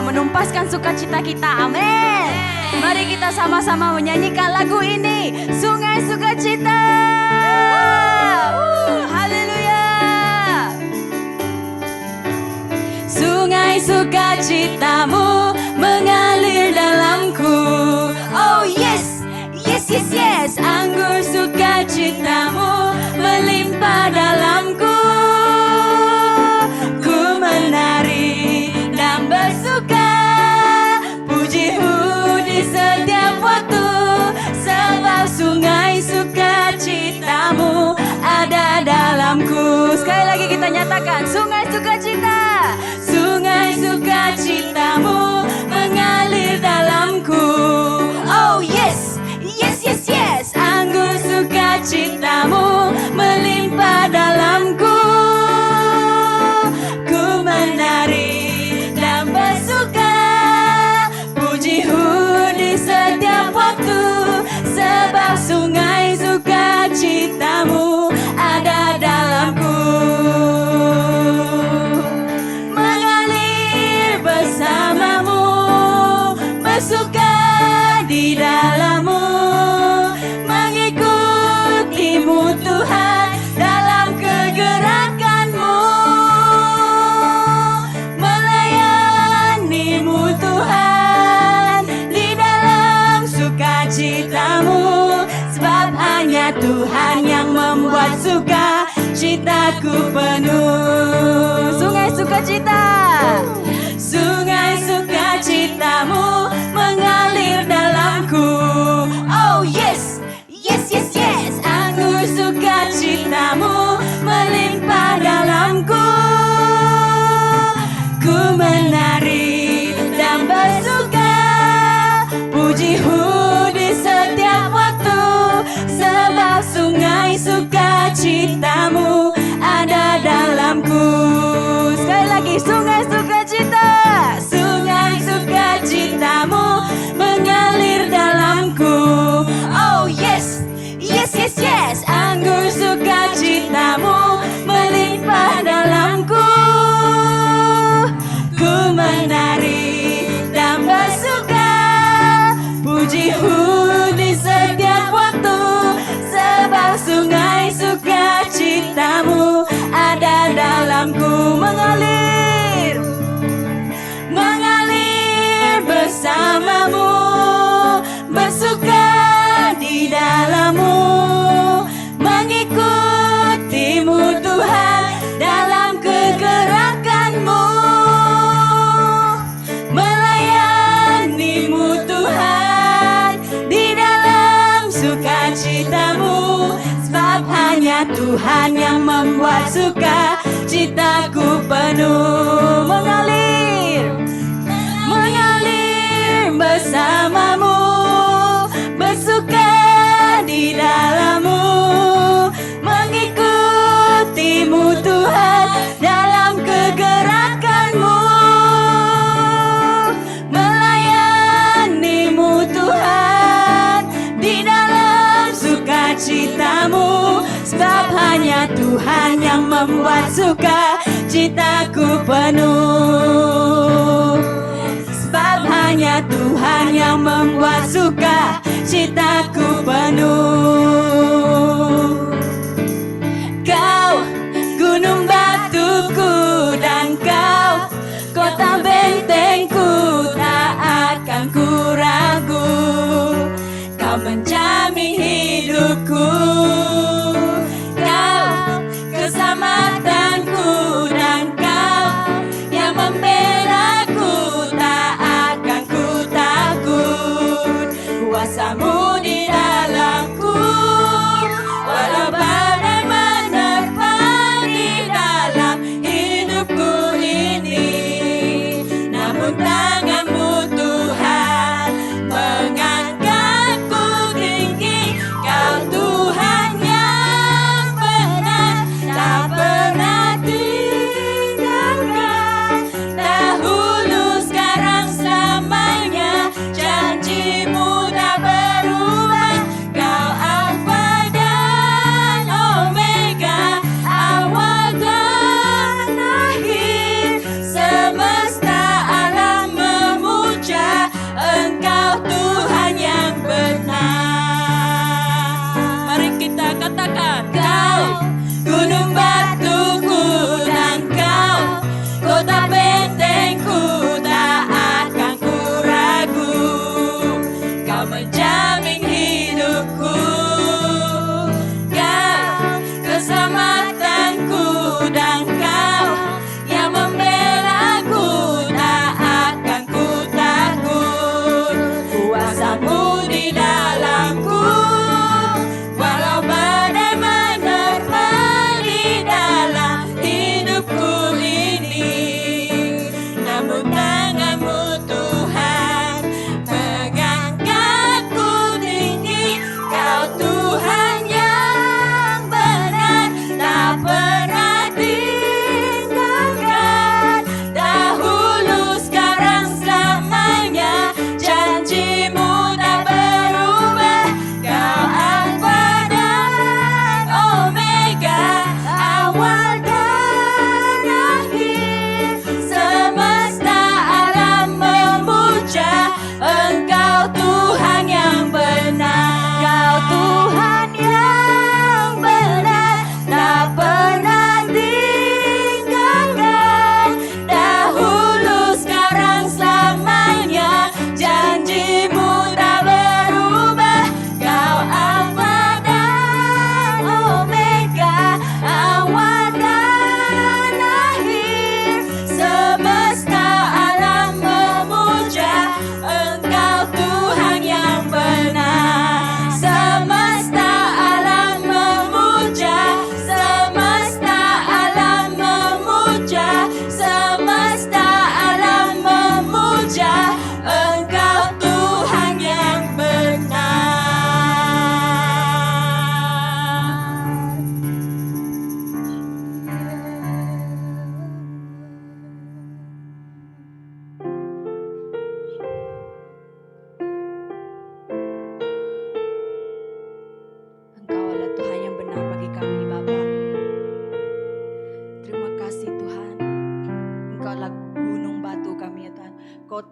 menumpaskan sukacita kita. Amin. Mari kita sama-sama menyanyikan lagu ini, Sungai Sukacita. Haleluya. Sungai sukacitamu mengalir dalamku. Oh yes, yes, yes, yes. Anggur sukacitamu melimpah dalamku. Ku menari dan bersuka, pujimu di setiap waktu, sebab sungai sukacitamu ada dalamku. Sekali lagi kita nyatakan, sungai sukacita. Sungai sukacitamu mengalir dalamku. Oh yes, yes, yes, yes. Anggur sukacitamu melimpah dalamku. Ku menari dan bersuka, pujimu di setiap waktu, sebab sungai sukacitamu ada dalamku. Mengalir bersamamu, bersuka di dalammu, mengikutimu Tuhan dalam kegerakanmu, melayanimu Tuhan di dalam sukacitamu, sebab hanya Tuhan yang membuat sukacitaku penuh. Sungai sukacita. Sungai sukacitamu mengalir dalamku. Oh yes, yes, yes, yes. Anggur sukacitamu melimpah dalamku. Ku menari dan bersuka, pujimu di setiap waktu, sebab sungai sukacitamu ada dalamku. Sekali lagi, sungai sukacita. Sungai sukacitamu mengalir dalamku. Oh yes, yes, yes, yes. Anggur sukacitamu melimpah dalamku. Ku menari dan bersuka, pujimu di setiap waktu, sebab sungai sukacitamu ada dalamku. Mengalir, mengalir bersamamu, bersuka di dalammu, mengikutimu Tuhan dalam kegerakanmu, melayanimu Tuhan di dalam sukacitamu, sebab hanya Tuhan yang membuat sukacitaku penuh. Mengalir, mengalir bersamamu, bersuka di dalammu, mengikutimu Tuhan dalam kegerakanmu, melayanimu Tuhan di dalam sukacitamu, sebab hanya Tuhan yang membuat sukacitaku penuh. Sebab hanya Tuhan yang membuat sukacitaku penuh. Kau gunung batuku dan kau kota bentengku, tak akan ku ragu. Kau menjamin hidupku, kau keselamatanku, dan kau yang membelaku, tak akan ku takut. Kuasamu di dalamku,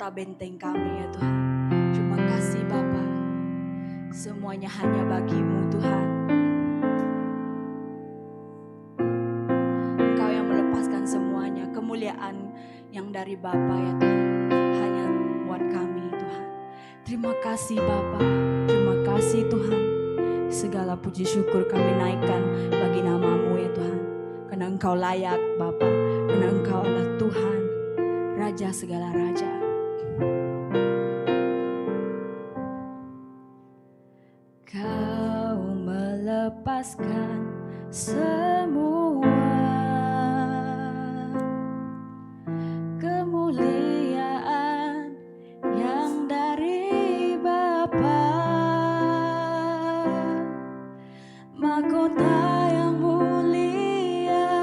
mahkota benteng kami ya Tuhan. Terima kasih Bapa, semuanya hanya bagi-Mu Tuhan. Engkau yang melepaskan semuanya, kemuliaan yang dari Bapa ya Tuhan, hanya buat kami Tuhan. Terima kasih Bapa, terima kasih Tuhan. Segala puji syukur kami naikkan bagi nama-Mu ya Tuhan. Karena Engkau layak Bapa, karena Engkau adalah Tuhan, Raja segala raja. Kau melepaskan semua kemuliaan yang dari Bapa, mahkota yang mulia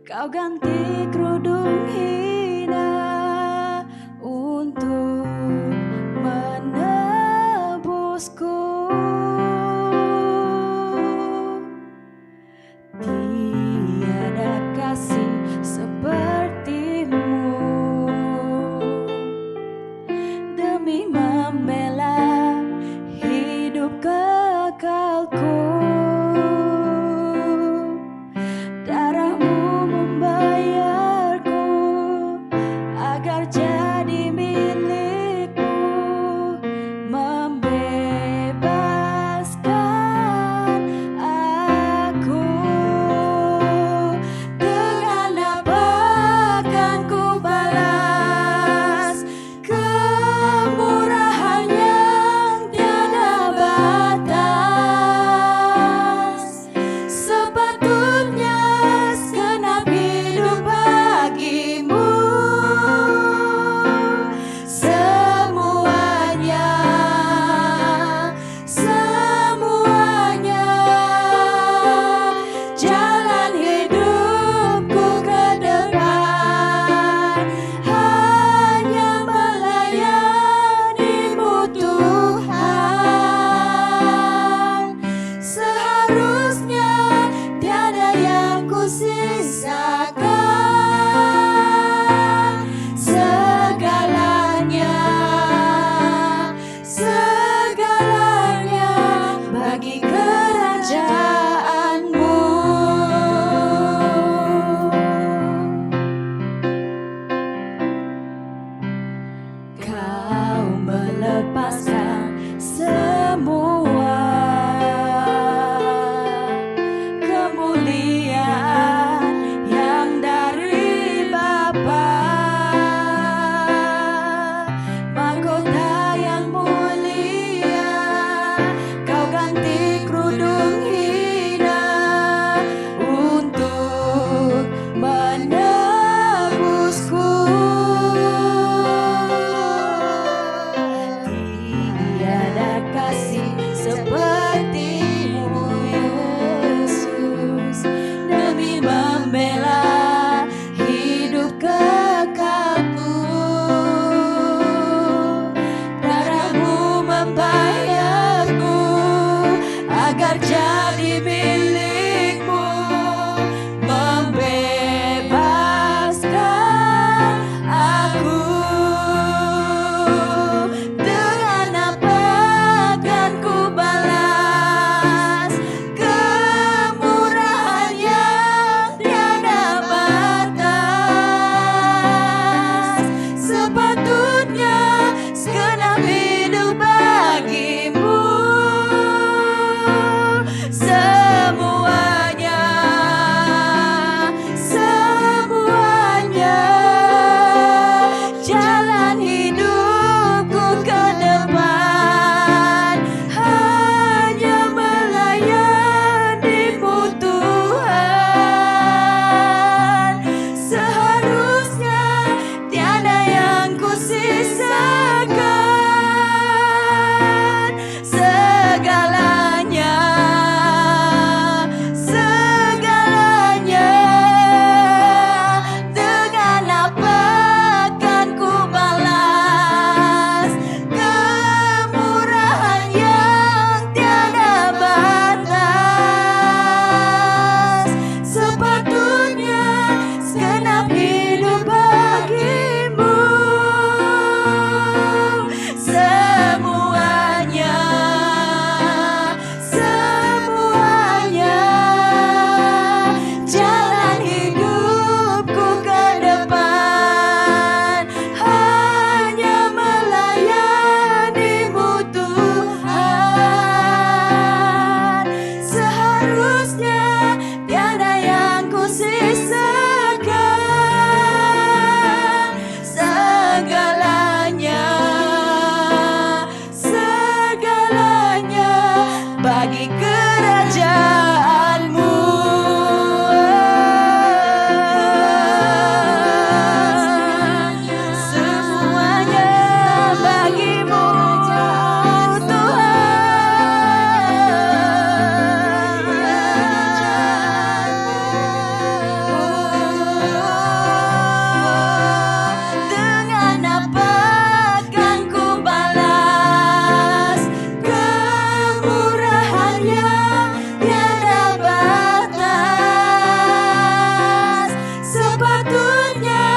kau ganti kerudung hina untuk menebusku. Tiada kasih seperti-Mu demi membela hidup kekalku. Darah-Mu membayarku agar jadi milik-Mu, membebaskan aku. Dengan apa akan ku balas kemurahan yang tiada batas? Sepatutnya segenap hidup bagi-Mu, semuanya, semuanya. Jalan hidupku ke depan hanya melayani-Mu Tuhan. Seharusnya tiada yang ku sisakan, segalanya, segalanya bagi kerajaan-Mu. Kau melepaskan semua kemuliaan yang dari Bapa, mahkota yang mulia kau ganti kerudung hina untuk menebusku. Tiada kasih seperti-Mu Yesus demi membela hidup kekalku. Darah-Mu membayarku agar jadi milik-Mu, membebaskan aku. Dengan apa akan ku balas kemurahan yang tiada batas? Sepatutnya segenap hidup bagi-Mu, semua. kerajaanmu. Semuanya bagimu Tuhan. Dengan apa kan ku balas kemurahan yang tiada batas. Sepatutnya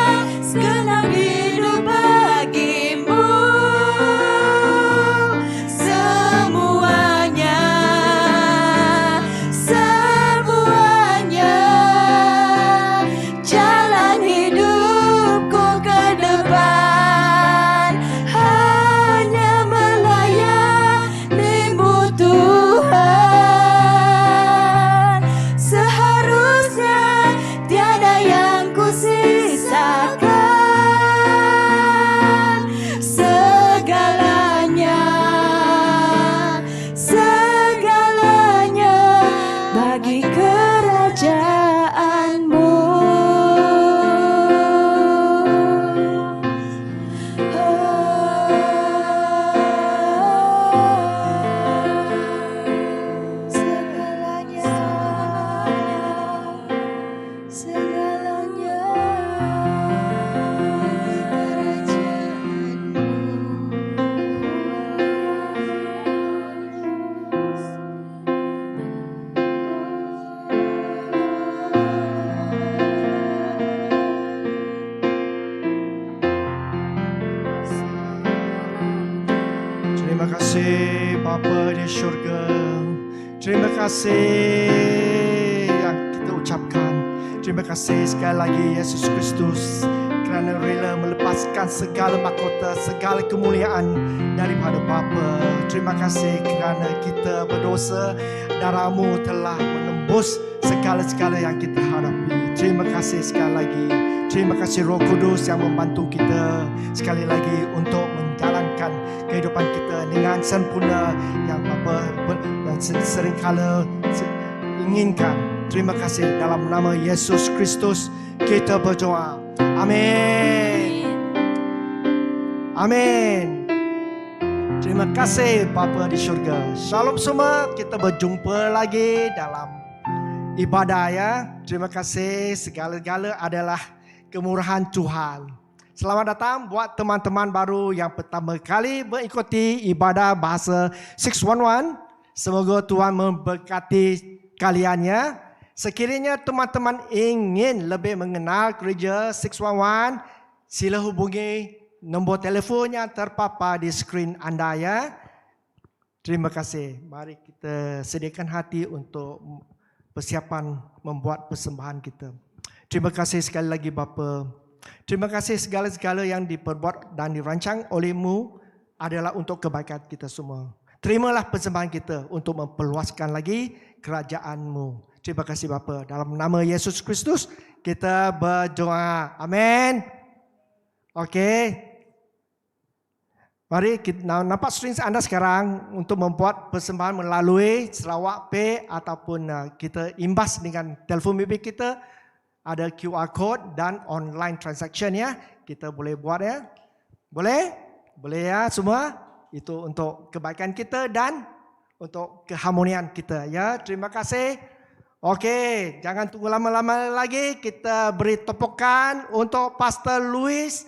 segenap hidup bagimu. Semuanya, semuanya jalan hidupku ke depan hanya melayanimu Tuhan. Seharusnya tiada yang ku sisakan. Segalanya, segalanya bagi kerajaanmu. Segalanya, segalanya Terima kasih Bapa di syurga. Terima kasih yang kita ucapkan. Terima kasih sekali lagi Yesus Kristus kerana rela melepaskan segala mahkota, segala kemuliaan daripada Bapa. Terima kasih kerana kita berdosa, darah-Mu telah menembus segala-segala yang kita hadapi. Terima kasih sekali lagi. Terima kasih Roh Kudus yang membantu kita sekali lagi untuk menjalankan kehidupan kita dengan sempurna yang Bapa dan seringkala inginkan. Terima kasih dalam nama Yesus Kristus kita berdoa. Amin. Amin. Terima kasih Bapa di syurga. Shalom semua. Kita berjumpa lagi dalam ibadah ya. Terima kasih. Segala-gala adalah kemurahan Tuhan. Selamat datang buat teman-teman baru yang pertama kali mengikuti ibadah bahasa 611. Semoga Tuhan memberkati kalian ya. Sekiranya teman-teman ingin lebih mengenal gereja 611, sila hubungi nombor telefon yang terpapar di skrin anda ya. Terima kasih. Mari kita sediakan hati untuk persiapan membuat persembahan kita. Terima kasih sekali lagi Bapa. Terima kasih segala-segala yang diperbuat dan dirancang oleh-Mu adalah untuk kebaikan kita semua. Terimalah persembahan kita untuk memperluaskan lagi kerajaan-Mu. Terima kasih Bapa. Dalam nama Yesus Kristus kita berdoa. Amin. Okey. Mari kita nampak skrin anda sekarang untuk membuat persembahan melalui Sarawak Pay ataupun kita imbas dengan telefon bimbit kita. Ada QR code dan online transaction ya. Kita boleh buat ya. Boleh? Boleh ya semua. Itu untuk kebaikan kita dan untuk keharmonian kita ya. Terima kasih. Okey, jangan tunggu lama-lama lagi. Kita beri tepukan untuk Pastor Louis,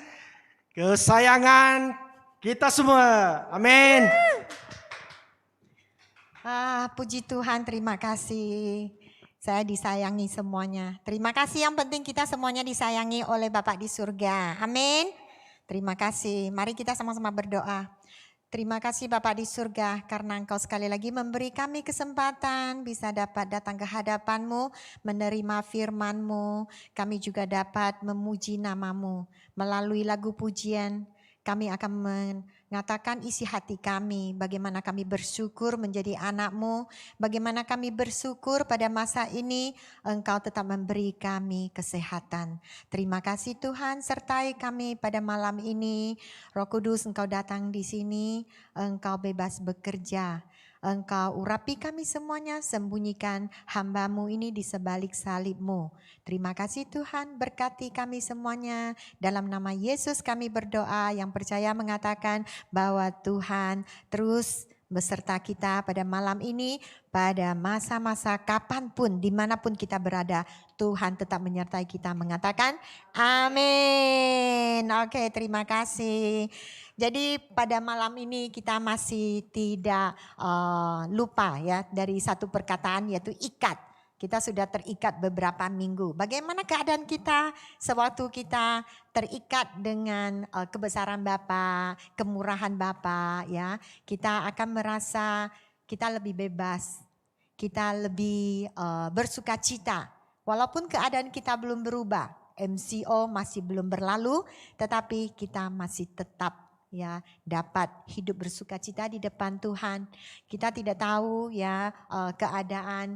kesayangan kita semua. Amin. Puji Tuhan, terima kasih. Saya disayangi semuanya. Terima kasih, yang penting kita semuanya disayangi oleh Bapa di surga. Amin. Terima kasih. Mari kita sama-sama berdoa. Terima kasih Bapa di surga karena Engkau sekali lagi memberi kami kesempatan bisa dapat datang ke hadapan-Mu, menerima firman-Mu. Kami juga dapat memuji nama-Mu. Melalui lagu pujian kami akan mengatakan isi hati kami, bagaimana kami bersyukur menjadi anak-Mu, bagaimana kami bersyukur pada masa ini Engkau tetap memberi kami kesehatan. Terima kasih Tuhan, sertai kami pada malam ini. Roh Kudus, Engkau datang di sini, Engkau bebas bekerja. Engkau urapi kami semuanya, sembunyikan hamba-Mu ini di sebalik salib-Mu. Terima kasih Tuhan, berkati kami semuanya. Dalam nama Yesus kami berdoa, yang percaya mengatakan bahwa Tuhan terus beserta kita pada malam ini, pada masa-masa kapanpun, dimanapun kita berada, Tuhan tetap menyertai kita, mengatakan amin. Oke, terima kasih. Jadi pada malam ini kita masih tidak lupa ya dari satu perkataan, yaitu ikat. Kita sudah terikat beberapa minggu. Bagaimana keadaan kita sewaktu kita terikat dengan kebesaran Bapa, kemurahan Bapa ya. Kita akan merasa kita lebih bebas, kita lebih bersukacita. Walaupun keadaan kita belum berubah, MCO masih belum berlalu, tetapi kita masih tetap ya dapat hidup bersukacita di depan Tuhan. Kita tidak tahu ya keadaan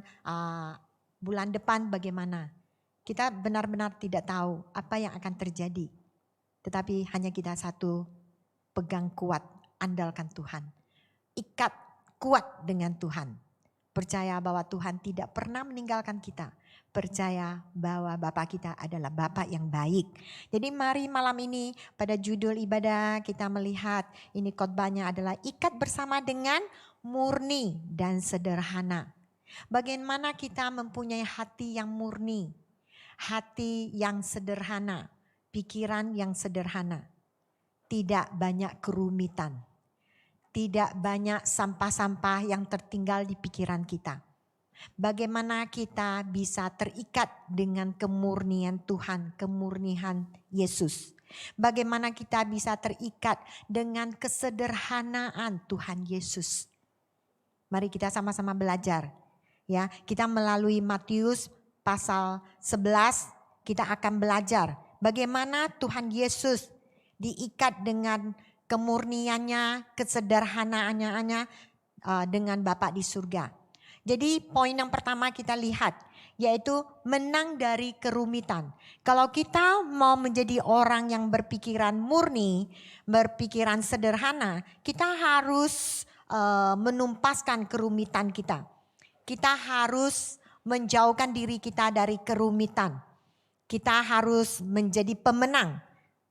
bulan depan bagaimana. Kita benar-benar tidak tahu apa yang akan terjadi. Tetapi hanya kita satu, pegang kuat, andalkan Tuhan. Ikat kuat dengan Tuhan. Percaya bahwa Tuhan tidak pernah meninggalkan kita. Percaya bahwa Bapa kita adalah Bapa yang baik. Jadi mari malam ini pada judul ibadah kita melihat ini khotbahnya adalah ikat bersama dengan murni dan sederhana. Bagaimana kita mempunyai hati yang murni, hati yang sederhana, pikiran yang sederhana. Tidak banyak kerumitan, tidak banyak sampah-sampah yang tertinggal di pikiran kita. Bagaimana kita bisa terikat dengan kemurnian Tuhan, kemurnian Yesus. Bagaimana kita bisa terikat dengan kesederhanaan Tuhan Yesus. Mari kita sama-sama belajar. Ya, kita melalui Matius pasal 11 kita akan belajar bagaimana Tuhan Yesus diikat dengan kemurniannya, kesederhanaannya dengan Bapa di surga. Jadi poin yang pertama kita lihat yaitu menang dari kerumitan. Kalau kita mau menjadi orang yang berpikiran murni, berpikiran sederhana, kita harus menumpaskan kerumitan kita. Kita harus menjauhkan diri kita dari kerumitan. Kita harus menjadi pemenang.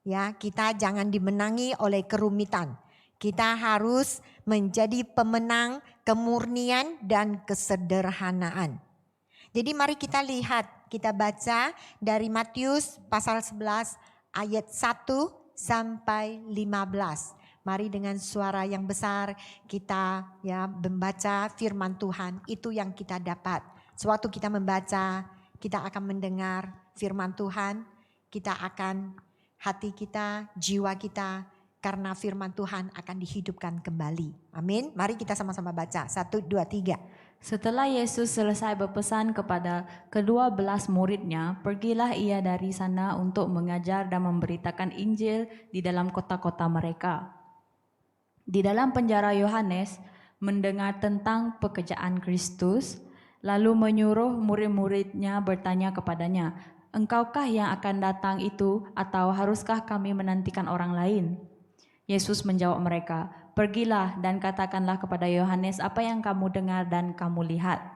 Ya, kita jangan dimenangi oleh kerumitan. Kita harus menjadi pemenang kemurnian dan kesederhanaan. Jadi mari kita lihat, kita baca dari Matius pasal 11 ayat 1 sampai 15. Mari dengan suara yang besar kita ya membaca firman Tuhan, itu yang kita dapat. Sewaktu kita membaca, kita akan mendengar firman Tuhan, kita akan hati kita, jiwa kita, karena firman Tuhan akan dihidupkan kembali. Amin. Mari kita sama-sama baca. 1, 2, 3. Setelah Yesus selesai berpesan kepada ke-12 muridnya, pergilah ia dari sana untuk mengajar dan memberitakan Injil di dalam kota-kota mereka. Di dalam penjara Yohanes mendengar tentang pekerjaan Kristus, lalu menyuruh murid-muridnya bertanya kepadanya, "Engkaukah yang akan datang itu atau haruskah kami menantikan orang lain?" Yesus menjawab mereka, "Pergilah dan katakanlah kepada Yohanes apa yang kamu dengar dan kamu lihat.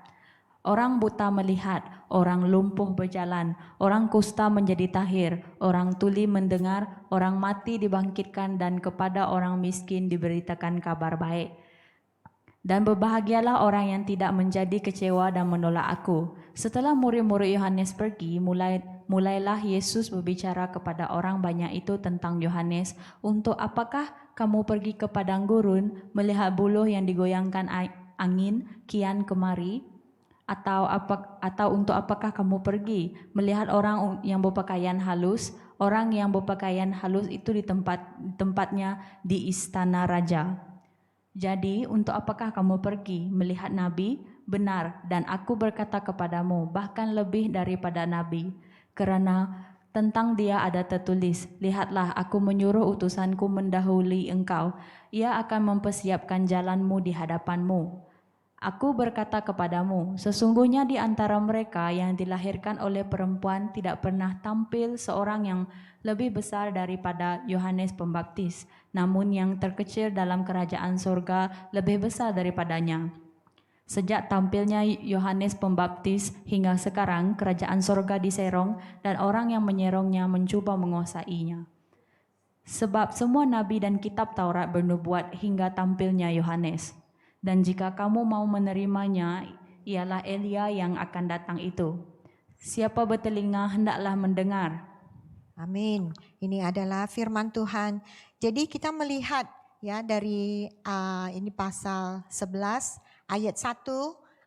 Orang buta melihat, orang lumpuh berjalan, orang kusta menjadi tahir, orang tuli mendengar, orang mati dibangkitkan, dan kepada orang miskin diberitakan kabar baik. Dan berbahagialah orang yang tidak menjadi kecewa dan menolak aku." Setelah murid-murid Yohanes pergi, mulailah Yesus berbicara kepada orang banyak itu tentang Yohanes. "Untuk apakah kamu pergi ke padang gurun melihat buluh yang digoyangkan angin kian kemari? Atau untuk apakah kamu pergi melihat orang yang berpakaian halus? Orang yang berpakaian halus itu di tempatnya di istana raja. Jadi untuk apakah kamu pergi melihat nabi? Benar, dan aku berkata kepadamu, bahkan lebih daripada nabi. Kerana tentang dia ada tertulis, lihatlah aku menyuruh utusanku mendahului engkau. Ia akan mempersiapkan jalanmu di hadapanmu. Aku berkata kepadamu, sesungguhnya di antara mereka yang dilahirkan oleh perempuan tidak pernah tampil seorang yang lebih besar daripada Yohanes Pembaptis. Namun yang terkecil dalam kerajaan surga lebih besar daripadanya. Sejak tampilnya Yohanes Pembaptis hingga sekarang kerajaan sorga diserong dan orang yang menyerongnya mencoba menguasainya. Sebab semua nabi dan kitab Taurat bernubuat hingga tampilnya Yohanes. Dan jika kamu mau menerimanya, ialah Elia yang akan datang itu. Siapa bertelinga hendaklah mendengar. Amin. Ini adalah firman Tuhan. Jadi kita melihat ya dari ini pasal 11 ayat 1,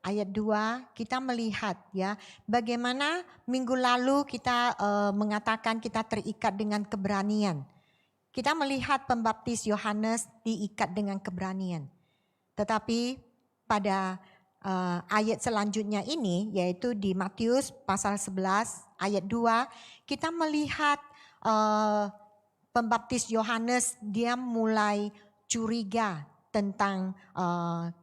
ayat 2 kita melihat ya bagaimana minggu lalu kita mengatakan kita terikat dengan keberanian. Kita melihat pembaptis Yohanes diikat dengan keberanian. Tetapi pada ayat selanjutnya ini yaitu di Matius pasal 11 ayat 2 kita melihat pembaptis Yohanes dia mulai curiga tentang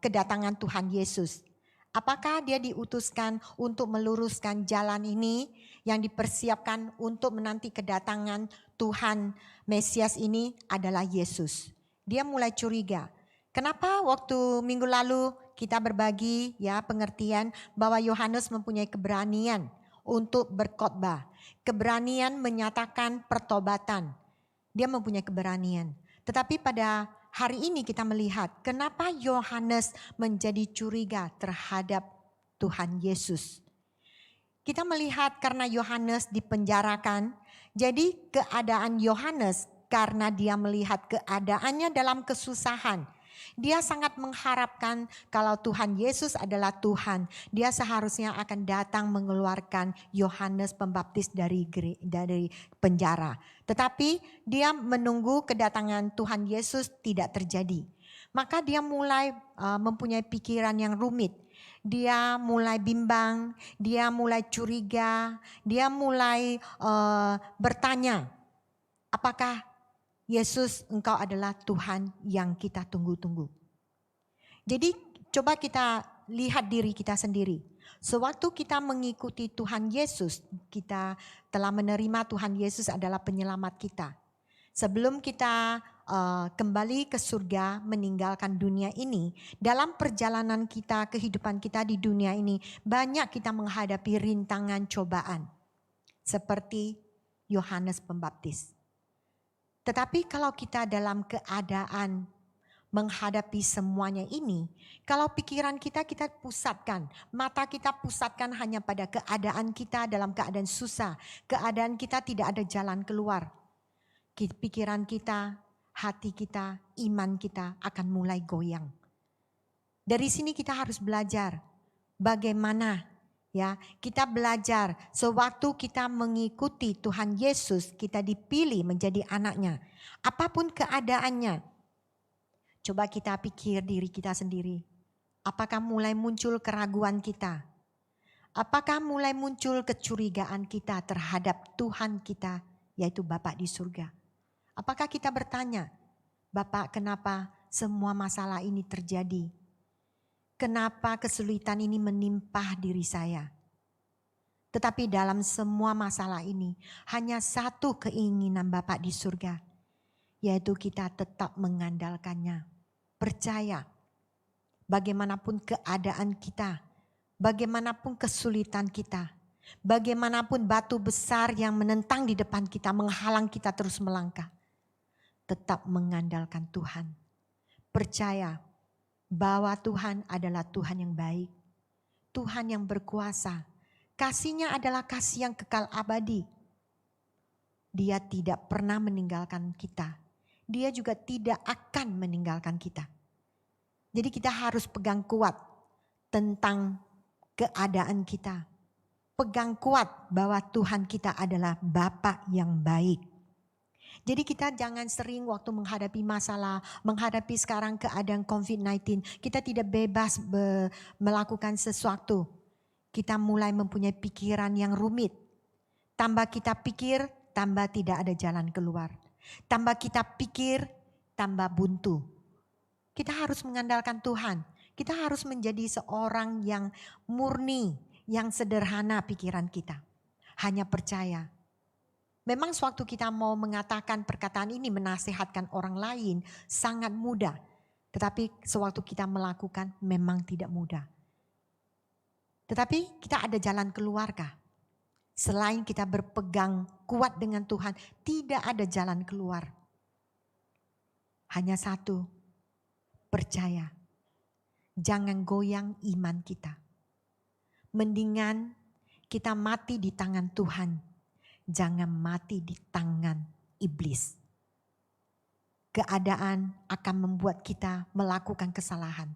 kedatangan Tuhan Yesus. Apakah dia diutuskan untuk meluruskan jalan ini yang dipersiapkan untuk menanti kedatangan Tuhan Mesias ini adalah Yesus. Dia mulai curiga. Kenapa waktu minggu lalu kita berbagi ya pengertian bahwa Yohanes mempunyai keberanian untuk berkhotbah. Keberanian menyatakan pertobatan. Dia mempunyai keberanian. Tetapi pada hari ini kita melihat kenapa Yohanes menjadi curiga terhadap Tuhan Yesus. Kita melihat karena Yohanes dipenjarakan, jadi keadaan Yohanes karena dia melihat keadaannya dalam kesusahan. Dia sangat mengharapkan kalau Tuhan Yesus adalah Tuhan, dia seharusnya akan datang mengeluarkan Yohanes Pembaptis dari penjara. Tetapi dia menunggu kedatangan Tuhan Yesus tidak terjadi. Maka dia mulai mempunyai pikiran yang rumit. Dia mulai bimbang, dia mulai curiga, dia mulai bertanya, apakah Yesus engkau adalah Tuhan yang kita tunggu-tunggu. Jadi coba kita lihat diri kita sendiri. Sewaktu kita mengikuti Tuhan Yesus, kita telah menerima Tuhan Yesus adalah penyelamat kita. Sebelum kita kembali ke surga meninggalkan dunia ini, dalam perjalanan kita, kehidupan kita di dunia ini, banyak kita menghadapi rintangan cobaan. Seperti Yohanes Pembaptis. Tetapi kalau kita dalam keadaan menghadapi semuanya ini, kalau pikiran kita pusatkan, mata kita pusatkan hanya pada keadaan kita dalam keadaan susah, keadaan kita tidak ada jalan keluar. Pikiran kita, hati kita, iman kita akan mulai goyang. Dari sini kita harus belajar bagaimana ya, kita belajar sewaktu kita mengikuti Tuhan Yesus, kita dipilih menjadi anaknya. Apapun keadaannya, coba kita pikir diri kita sendiri. Apakah mulai muncul keraguan kita? Apakah mulai muncul kecurigaan kita terhadap Tuhan kita, yaitu Bapa di surga? Apakah kita bertanya, Bapak kenapa semua masalah ini terjadi? Kenapa kesulitan ini menimpa diri saya? Tetapi dalam semua masalah ini hanya satu keinginan Bapa di surga, yaitu kita tetap mengandalkannya. Percaya bagaimanapun keadaan kita, bagaimanapun kesulitan kita, bagaimanapun batu besar yang menentang di depan kita, menghalang kita terus melangkah. Tetap mengandalkan Tuhan. Percaya bahwa Tuhan adalah Tuhan yang baik. Tuhan yang berkuasa. Kasih-Nya adalah kasih yang kekal abadi. Dia tidak pernah meninggalkan kita. Dia juga tidak akan meninggalkan kita. Jadi kita harus pegang kuat tentang keadaan kita. Pegang kuat bahwa Tuhan kita adalah Bapa yang baik. Jadi kita jangan sering waktu menghadapi masalah, menghadapi sekarang keadaan COVID-19, kita tidak bebas melakukan sesuatu. Kita mulai mempunyai pikiran yang rumit. Tambah kita pikir, tambah tidak ada jalan keluar. Tambah kita pikir, tambah buntu. Kita harus mengandalkan Tuhan. Kita harus menjadi seorang yang murni, yang sederhana pikiran kita. Hanya percaya. Memang sewaktu kita mau mengatakan perkataan ini, menasihatkan orang lain sangat mudah. Tetapi sewaktu kita melakukan memang tidak mudah. Tetapi kita ada jalan keluarkah? Selain kita berpegang kuat dengan Tuhan, tidak ada jalan keluar. Hanya satu, percaya. Jangan goyang iman kita. Mendingan kita mati di tangan Tuhan, jangan mati di tangan iblis. Keadaan akan membuat kita melakukan kesalahan.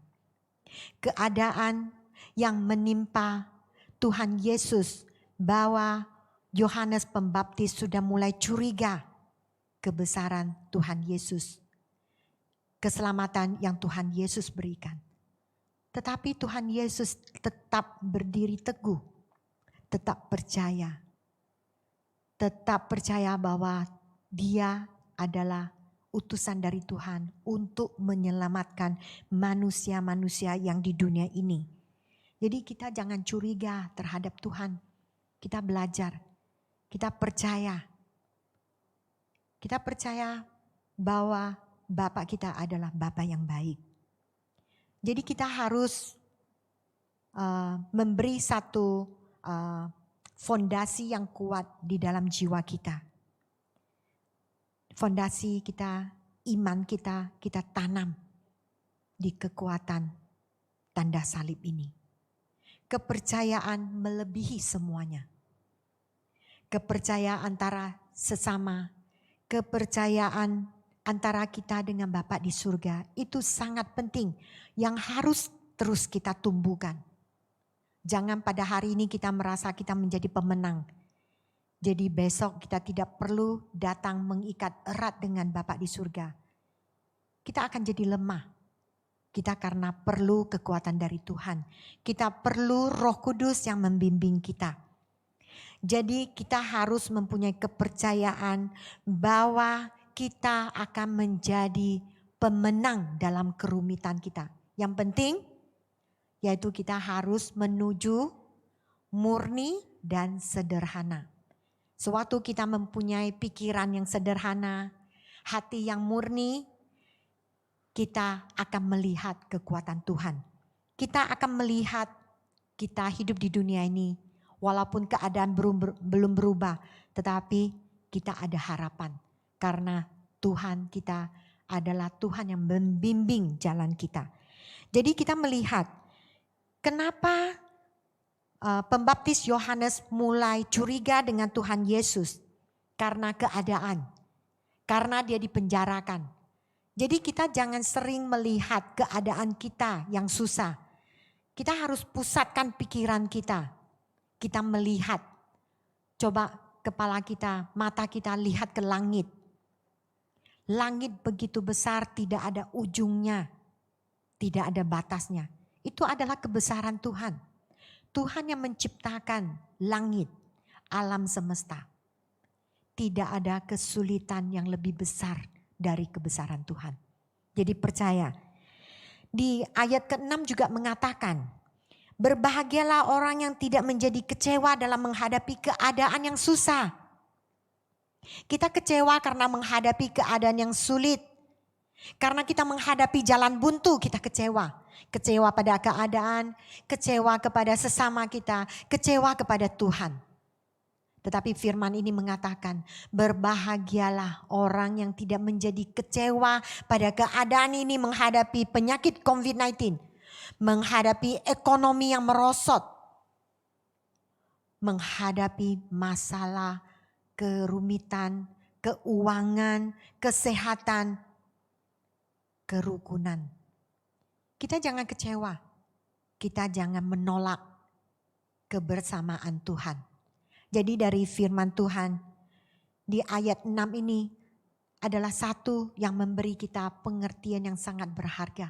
Keadaan yang menimpa Tuhan Yesus, bahwa Yohanes Pembaptis sudah mulai curiga kebesaran Tuhan Yesus. Keselamatan yang Tuhan Yesus berikan. Tetapi Tuhan Yesus tetap berdiri teguh. Tetap percaya. Tetap percaya bahwa Dia adalah utusan dari Tuhan untuk menyelamatkan manusia-manusia yang di dunia ini. Jadi kita jangan curiga terhadap Tuhan. Kita belajar, kita percaya. Kita percaya bahwa Bapa kita adalah Bapa yang baik. Jadi kita harus memberi satu fondasi yang kuat di dalam jiwa kita. Fondasi kita, iman kita tanam di kekuatan tanda salib ini. Kepercayaan melebihi semuanya. Kepercayaan antara sesama, kepercayaan antara kita dengan Bapa di surga itu sangat penting yang harus terus kita tumbuhkan. Jangan pada hari ini kita merasa kita menjadi pemenang. Jadi besok kita tidak perlu datang mengikat erat dengan Bapa di surga. Kita akan jadi lemah. Kita karena perlu kekuatan dari Tuhan. Kita perlu Roh Kudus yang membimbing kita. Jadi kita harus mempunyai kepercayaan bahwa kita akan menjadi pemenang dalam kerumitan kita. Yang penting yaitu kita harus menuju murni dan sederhana. Sewaktu kita mempunyai pikiran yang sederhana, hati yang murni, kita akan melihat kekuatan Tuhan. Kita akan melihat kita hidup di dunia ini, walaupun keadaan belum berubah, tetapi kita ada harapan. Karena Tuhan kita adalah Tuhan yang membimbing jalan kita. Jadi kita melihat kenapa Pembaptis Yohanes mulai curiga dengan Tuhan Yesus karena keadaan, karena dia dipenjarakan. Jadi kita jangan sering melihat keadaan kita yang susah. Kita harus pusatkan pikiran kita. Kita melihat, coba kepala kita, mata kita lihat ke langit. Langit begitu besar, tidak ada ujungnya, tidak ada batasnya. Itu adalah kebesaran Tuhan. Tuhan yang menciptakan langit, alam semesta. Tidak ada kesulitan yang lebih besar dari kebesaran Tuhan. Jadi percaya. Di ayat ke-6 juga mengatakan, berbahagialah orang yang tidak menjadi kecewa dalam menghadapi keadaan yang susah. Kita kecewa karena menghadapi keadaan yang sulit. Karena kita menghadapi jalan buntu, kita kecewa. Kecewa pada keadaan, kecewa kepada sesama kita, kecewa kepada Tuhan. Tetapi firman ini mengatakan, berbahagialah orang yang tidak menjadi kecewa pada keadaan ini menghadapi penyakit COVID-19. Menghadapi ekonomi yang merosot. Menghadapi masalah, kerumitan, keuangan, kesehatan, kerukunan. Kita jangan kecewa, kita jangan menolak kebersamaan Tuhan. Jadi dari firman Tuhan di ayat 6 ini adalah satu yang memberi kita pengertian yang sangat berharga.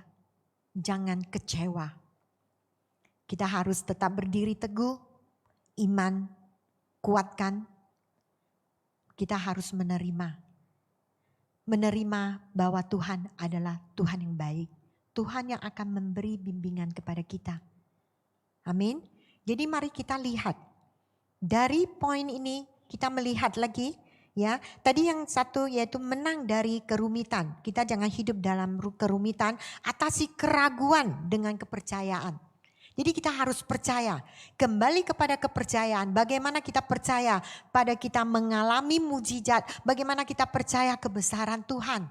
Jangan kecewa. Kita harus tetap berdiri teguh, iman, kuatkan. Kita harus menerima bahwa Tuhan adalah Tuhan yang baik. Tuhan yang akan memberi bimbingan kepada kita. Amin. Jadi mari kita lihat. Dari poin ini kita melihat lagi ya. Tadi yang satu yaitu menang dari kerumitan. Kita jangan hidup dalam kerumitan, atasi keraguan dengan kepercayaan. Jadi kita harus percaya, kembali kepada kepercayaan. Bagaimana kita percaya pada kita mengalami mujizat, bagaimana kita percaya kebesaran Tuhan,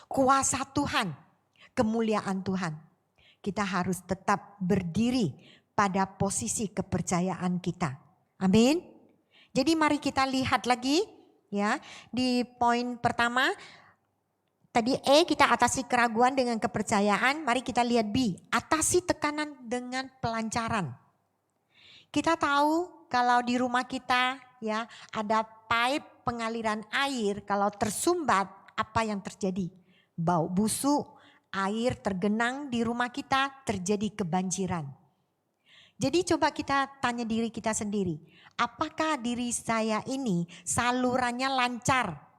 kuasa Tuhan, kemuliaan Tuhan. Kita harus tetap berdiri pada posisi kepercayaan kita. Amin. Jadi mari kita lihat lagi ya di poin pertama. Tadi E, kita atasi keraguan dengan kepercayaan. Mari kita lihat B, atasi tekanan dengan pelancaran. Kita tahu kalau di rumah kita ya ada pipe pengaliran air, kalau tersumbat apa yang terjadi? Bau busuk, air tergenang di rumah kita, terjadi kebanjiran. Jadi coba kita tanya diri kita sendiri, apakah diri saya ini salurannya lancar?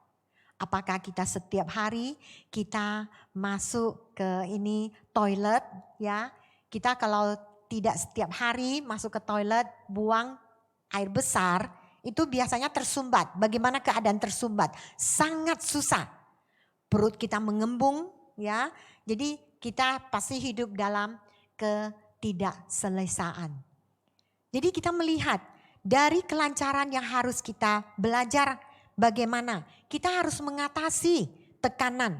Apakah kita setiap hari kita masuk ke ini toilet ya? Kita kalau tidak setiap hari masuk ke toilet buang air besar itu biasanya tersumbat. Bagaimana keadaan tersumbat? Sangat susah. Perut kita mengembung ya. Jadi kita pasti hidup dalam ketidakselesaan. Jadi kita melihat dari kelancaran yang harus kita belajar. Bagaimana kita harus mengatasi tekanan.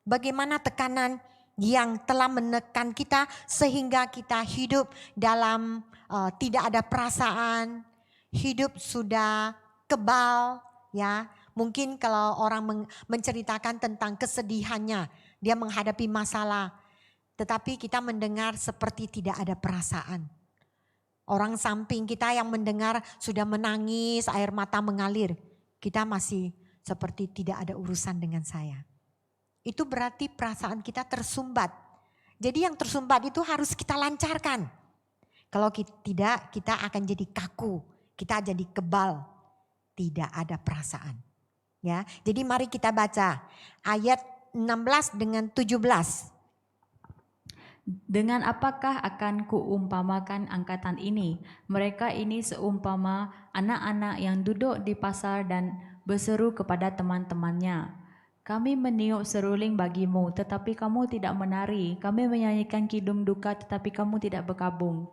Bagaimana tekanan yang telah menekan kita sehingga kita hidup dalam tidak ada perasaan. Hidup sudah kebal ya. Mungkin kalau orang menceritakan tentang kesedihannya. Dia menghadapi masalah. Tetapi kita mendengar seperti tidak ada perasaan. Orang samping kita yang mendengar sudah menangis, air mata mengalir. Kita masih seperti tidak ada urusan dengan saya. Itu berarti perasaan kita tersumbat. Jadi yang tersumbat itu harus kita lancarkan. Kalau tidak, kita akan jadi kaku, kita jadi kebal, tidak ada perasaan. Ya, jadi mari kita baca ayat 16 dengan 17. Dengan apakah akan kuumpamakan angkatan ini? Mereka ini seumpama anak-anak yang duduk di pasar dan berseru kepada teman-temannya. Kami meniup seruling bagimu, tetapi kamu tidak menari. Kami menyanyikan kidung duka, tetapi kamu tidak berkabung.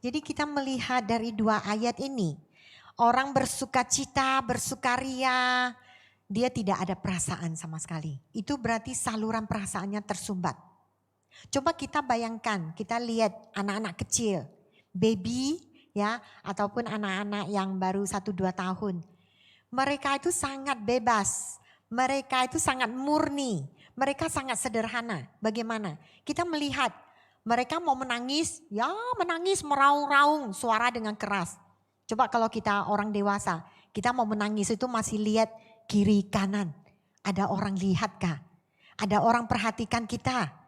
Jadi kita melihat dari dua ayat ini, orang bersukacita, bersukaria, dia tidak ada perasaan sama sekali. Itu berarti saluran perasaannya tersumbat. Coba kita bayangkan, kita lihat anak-anak kecil, baby ya, ataupun anak-anak yang baru 1-2 tahun. Mereka itu sangat bebas, mereka itu sangat murni, mereka sangat sederhana. Bagaimana? Kita melihat mereka mau menangis, ya menangis meraung-raung suara dengan keras. Coba kalau kita orang dewasa, kita mau menangis itu masih lihat kiri kanan. Ada orang lihat kah? Ada orang perhatikan kita?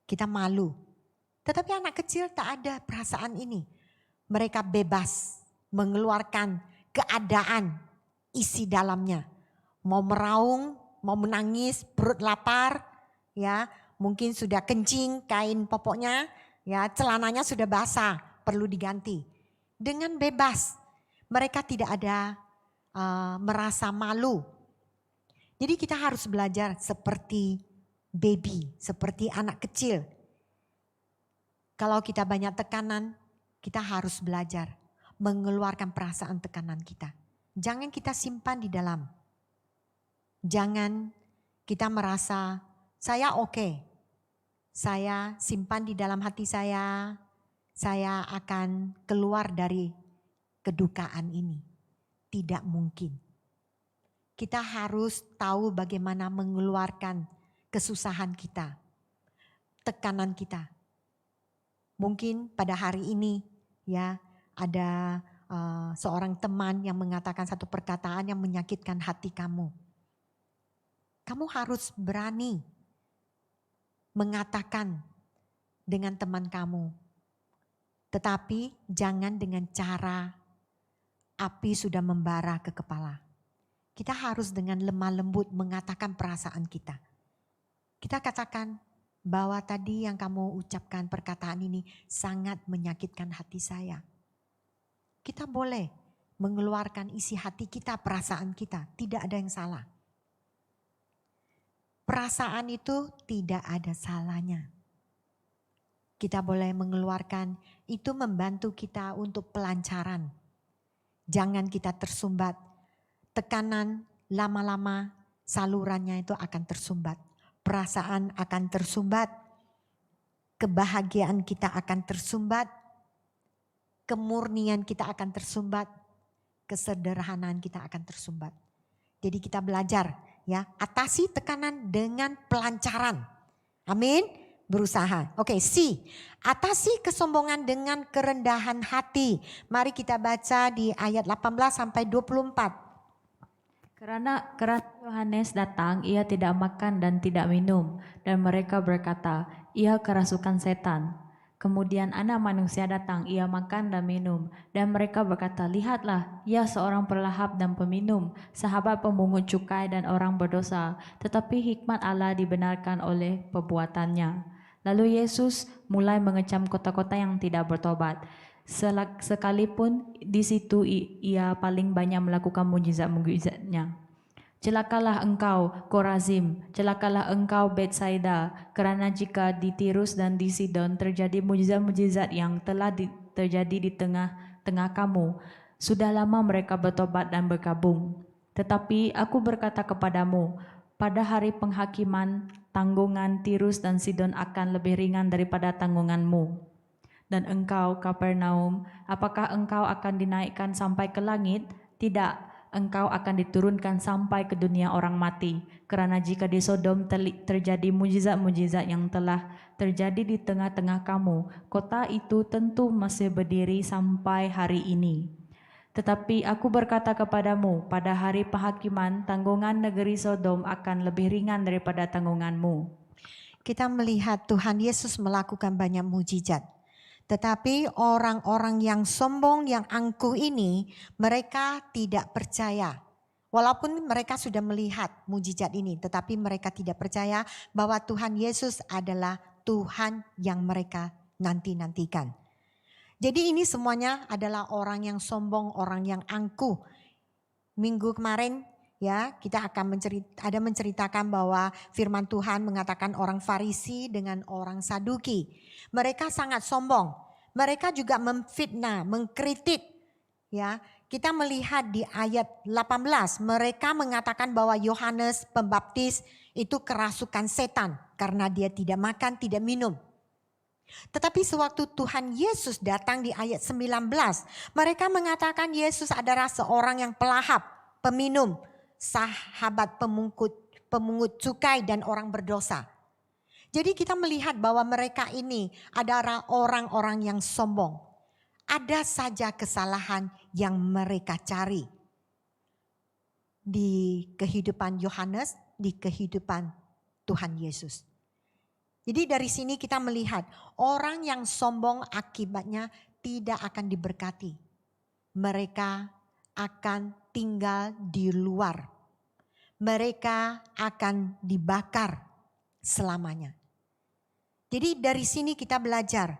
Kita malu. Tetapi anak kecil tak ada perasaan ini. Mereka bebas mengeluarkan keadaan isi dalamnya. Mau meraung, mau menangis, perut lapar, ya mungkin sudah kencing kain popoknya, ya celananya sudah basah, perlu diganti. Dengan bebas, mereka tidak ada merasa malu. Jadi kita harus belajar seperti baby, seperti anak kecil. Kalau kita banyak tekanan, kita harus belajar mengeluarkan perasaan tekanan kita. Jangan kita simpan di dalam. Jangan kita merasa saya oke. Saya simpan di dalam hati saya akan keluar dari kedukaan ini. Tidak mungkin. Kita harus tahu bagaimana mengeluarkan kesusahan kita, tekanan kita. Mungkin pada hari ini ya ada seorang teman yang mengatakan satu perkataan yang menyakitkan hati kamu. Kamu harus berani mengatakan dengan teman kamu. Tetapi jangan dengan cara api sudah membara ke kepala. Kita harus dengan lemah lembut mengatakan perasaan kita. Kita katakan bahwa tadi yang kamu ucapkan perkataan ini sangat menyakitkan hati saya. Kita boleh mengeluarkan isi hati kita, perasaan kita. Tidak ada yang salah. Perasaan itu tidak ada salahnya. kita boleh mengeluarkan, itu membantu kita untuk pelancaran. Jangan kita tersumbat. Tekanan lama-lama salurannya itu akan tersumbat. Perasaan akan tersumbat. Kebahagiaan kita akan tersumbat. Kemurnian kita akan tersumbat. Kesederhanaan kita akan tersumbat. Jadi kita belajar ya, atasi tekanan dengan pelancaran. Amin. Berusaha. Oke, C. Atasi kesombongan dengan kerendahan hati. Mari kita baca di ayat 18 sampai 24. Karena Yohanes datang, ia tidak makan dan tidak minum. Dan mereka berkata, ia kerasukan setan. Kemudian anak manusia datang, ia makan dan minum. Dan mereka berkata, lihatlah, ia seorang pelahap dan peminum, sahabat pemungut cukai dan orang berdosa. Tetapi hikmat Allah dibenarkan oleh perbuatannya. Lalu Yesus mulai mengecam kota-kota yang tidak bertobat. Sekalipun di situ ia paling banyak melakukan mujizat-mujizatnya. Celakalah engkau, Korazim, celakalah engkau, Betsaida, karena jika di Tirus dan di Sidon terjadi mujizat-mujizat yang telah terjadi di tengah-tengah kamu, sudah lama mereka bertobat dan berkabung. Tetapi aku berkata kepadamu, pada hari penghakiman, tanggungan Tirus dan Sidon akan lebih ringan daripada tanggunganmu. Dan engkau, Kapernaum, apakah engkau akan dinaikkan sampai ke langit? Tidak. Engkau akan diturunkan sampai ke dunia orang mati. Kerana jika di Sodom terjadi mujizat-mujizat yang telah terjadi di tengah-tengah kamu, kota itu tentu masih berdiri sampai hari ini. Tetapi aku berkata kepadamu, pada hari penghakiman, tanggungan negeri Sodom akan lebih ringan daripada tanggunganmu. Kita melihat Tuhan Yesus melakukan banyak mujizat. Tetapi orang-orang yang sombong, yang angkuh ini, mereka tidak percaya. Walaupun mereka sudah melihat mujizat ini, tetapi mereka tidak percaya bahwa Tuhan Yesus adalah Tuhan yang mereka nanti-nantikan. Jadi ini semuanya adalah orang yang sombong, orang yang angkuh. Minggu kemarin ya kita akan menceritakan bahwa firman Tuhan mengatakan orang Farisi dengan orang Saduki. Mereka sangat sombong. Mereka juga memfitnah, mengkritik. Ya, kita melihat di ayat 18, mereka mengatakan bahwa Yohanes Pembaptis itu kerasukan setan karena dia tidak makan, tidak minum. Tetapi sewaktu Tuhan Yesus datang di ayat 19, mereka mengatakan Yesus adalah seorang yang pelahap, peminum, sahabat pemungut cukai dan orang berdosa. Jadi kita melihat bahwa mereka ini adalah orang-orang yang sombong. Ada saja kesalahan yang mereka cari di kehidupan Yohanes, di kehidupan Tuhan Yesus. Jadi dari sini kita melihat orang yang sombong akibatnya tidak akan diberkati. Mereka akan tinggal di luar. Mereka akan dibakar selamanya. Jadi dari sini kita belajar,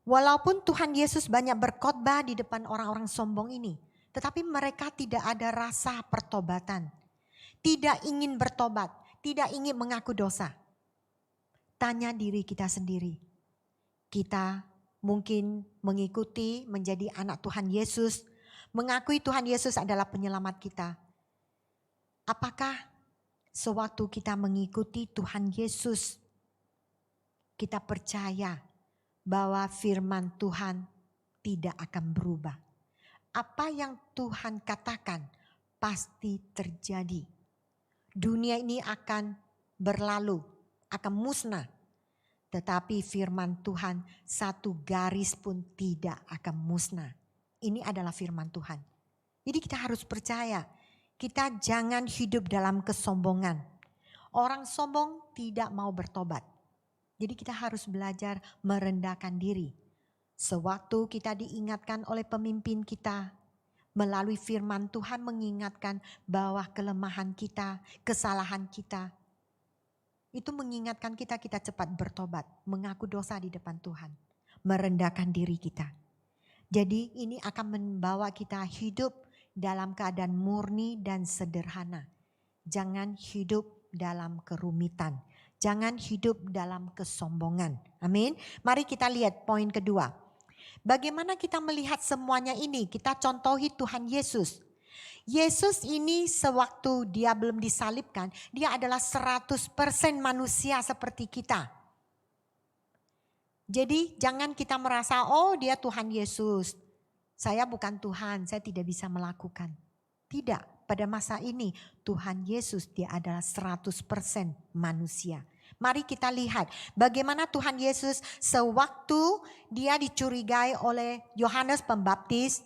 walaupun Tuhan Yesus banyak berkhotbah di depan orang-orang sombong ini, tetapi mereka tidak ada rasa pertobatan. Tidak ingin bertobat, tidak ingin mengaku dosa. Tanya diri kita sendiri. Kita mungkin mengikuti menjadi anak Tuhan Yesus, mengakui Tuhan Yesus adalah penyelamat kita. Apakah sewaktu kita mengikuti Tuhan Yesus, kita percaya bahwa firman Tuhan tidak akan berubah. Apa yang Tuhan katakan pasti terjadi. Dunia ini akan berlalu, akan musnah. Tetapi firman Tuhan satu garis pun tidak akan musnah. Ini adalah firman Tuhan. Jadi kita harus percaya, kita jangan hidup dalam kesombongan. Orang sombong tidak mau bertobat. Jadi kita harus belajar merendahkan diri. Sewaktu kita diingatkan oleh pemimpin kita, melalui firman Tuhan mengingatkan bahwa kelemahan kita, kesalahan kita, itu mengingatkan kita cepat bertobat, mengaku dosa di depan Tuhan, merendahkan diri kita. Jadi ini akan membawa kita hidup dalam keadaan murni dan sederhana. Jangan hidup dalam kerumitan. Jangan hidup dalam kesombongan. Amin. Mari kita lihat poin kedua. Bagaimana kita melihat semuanya ini? Kita contohi Tuhan Yesus. Yesus ini sewaktu dia belum disalibkan, dia adalah 100% manusia seperti kita. Jadi jangan kita merasa, oh dia Tuhan Yesus. Saya bukan Tuhan, saya tidak bisa melakukan. Tidak. Pada masa ini Tuhan Yesus dia adalah 100% manusia. Mari kita lihat bagaimana Tuhan Yesus sewaktu dia dicurigai oleh Yohanes Pembaptis.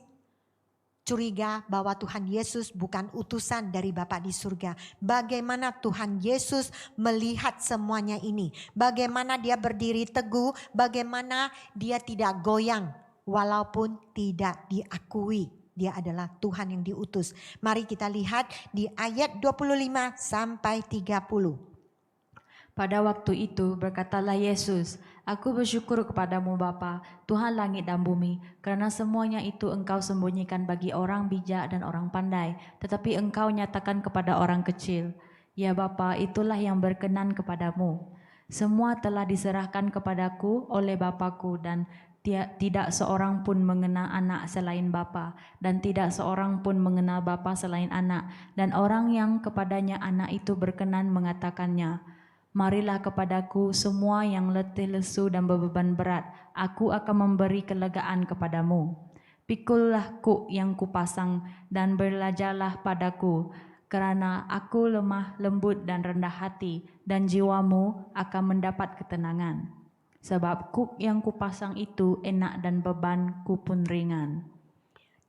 Curiga bahwa Tuhan Yesus bukan utusan dari Bapa di surga. Bagaimana Tuhan Yesus melihat semuanya ini. Bagaimana dia berdiri teguh, bagaimana dia tidak goyang walaupun tidak diakui. Dia adalah Tuhan yang diutus. Mari kita lihat di ayat 25 sampai 30. Pada waktu itu berkatalah Yesus, Aku bersyukur kepadamu Bapa, Tuhan langit dan bumi, karena semuanya itu Engkau sembunyikan bagi orang bijak dan orang pandai, tetapi Engkau nyatakan kepada orang kecil. Ya Bapa, itulah yang berkenan kepadamu. Semua telah diserahkan kepadaku oleh Bapa-Ku dan tidak seorang pun mengenal anak selain Bapa, dan tidak seorang pun mengenal Bapa selain anak, dan orang yang kepadanya anak itu berkenan mengatakannya, Marilah kepadaku semua yang letih lesu dan berbeban berat, aku akan memberi kelegaan kepadamu. Pikullah kuk yang kupasang dan belajarlah padaku, kerana aku lemah lembut dan rendah hati, dan jiwamu akan mendapat ketenangan. Sebab kuk yang kupasang itu enak dan bebanku pun ringan.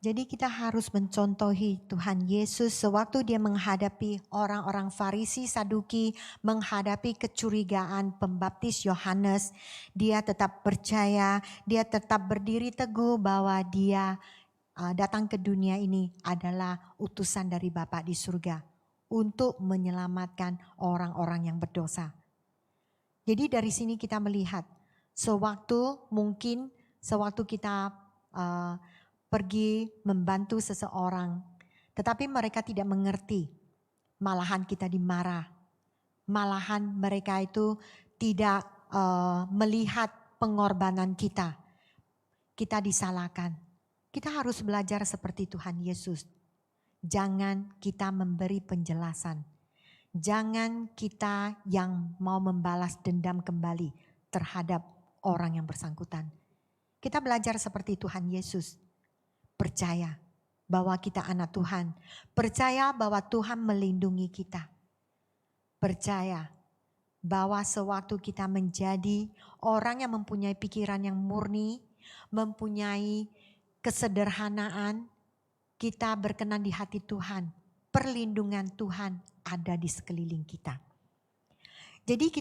Jadi kita harus mencontohi Tuhan Yesus sewaktu dia menghadapi orang-orang Farisi, Saduki, menghadapi kecurigaan Pembaptis Yohanes. Dia tetap percaya, dia tetap berdiri teguh bahwa dia datang ke dunia ini adalah utusan dari Bapa di surga untuk menyelamatkan orang-orang yang berdosa. Jadi dari sini kita melihat sewaktu kita pergi membantu seseorang, tetapi mereka tidak mengerti, malahan kita dimarah, malahan mereka itu tidak melihat pengorbanan kita disalahkan. Kita harus belajar seperti Tuhan Yesus. Jangan kita memberi penjelasan, jangan kita yang mau membalas dendam kembali terhadap orang yang bersangkutan. Kita belajar seperti Tuhan Yesus. Percaya bahwa kita anak Tuhan. Percaya bahwa Tuhan melindungi kita. Percaya bahwa sewaktu kita menjadi orang yang mempunyai pikiran yang murni, mempunyai kesederhanaan, kita berkenan di hati Tuhan. Perlindungan Tuhan ada di sekeliling kita. Jadi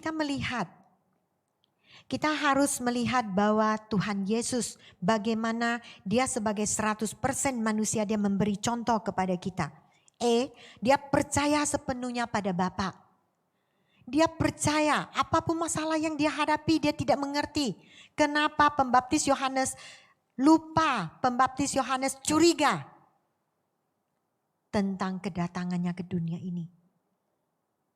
kita harus melihat bahwa Tuhan Yesus bagaimana dia sebagai 100% manusia dia memberi contoh kepada kita. Dia percaya sepenuhnya pada Bapa. Dia percaya apapun masalah yang dia hadapi dia tidak mengerti. Kenapa Pembaptis Yohanes lupa, Pembaptis Yohanes curiga tentang kedatangannya ke dunia ini.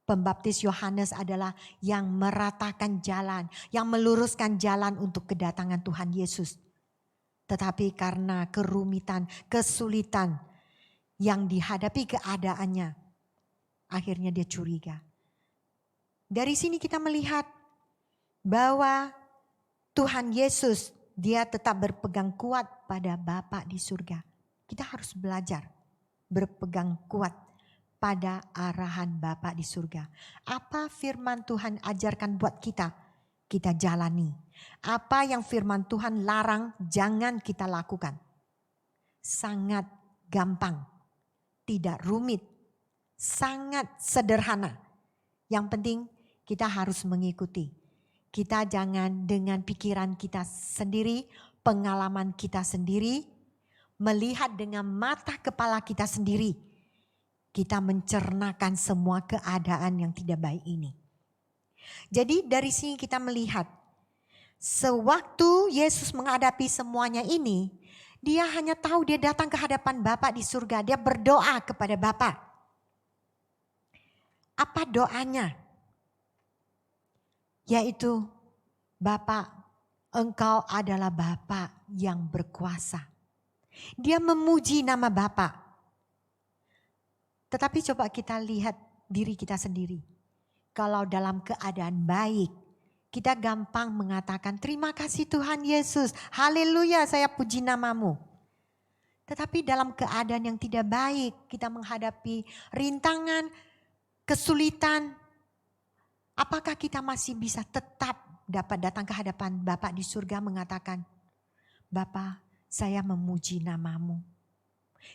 Pembaptis Yohanes adalah yang meratakan jalan, yang meluruskan jalan untuk kedatangan Tuhan Yesus. Tetapi karena kerumitan, kesulitan yang dihadapi keadaannya, akhirnya dia curiga. Dari sini kita melihat bahwa Tuhan Yesus dia tetap berpegang kuat pada Bapa di surga. Kita harus belajar berpegang kuat pada arahan Bapa di surga. Apa firman Tuhan ajarkan buat kita? Kita jalani. Apa yang firman Tuhan larang jangan kita lakukan. Sangat gampang. Tidak rumit. Sangat sederhana. Yang penting kita harus mengikuti. Kita jangan dengan pikiran kita sendiri, pengalaman kita sendiri, melihat dengan mata kepala kita sendiri. Kita mencernakan semua keadaan yang tidak baik ini. Jadi dari sini kita melihat, sewaktu Yesus menghadapi semuanya ini, dia hanya tahu dia datang ke hadapan Bapa di surga, dia berdoa kepada Bapa. Apa doanya? Yaitu, Bapa, Engkau adalah Bapa yang berkuasa. Dia memuji nama Bapa. Tetapi coba kita lihat diri kita sendiri. Kalau dalam keadaan baik, kita gampang mengatakan terima kasih Tuhan Yesus. Haleluya, saya puji namamu. Tetapi dalam keadaan yang tidak baik, kita menghadapi rintangan, kesulitan. Apakah kita masih bisa tetap dapat datang ke hadapan Bapa di surga mengatakan, Bapa, saya memuji namamu.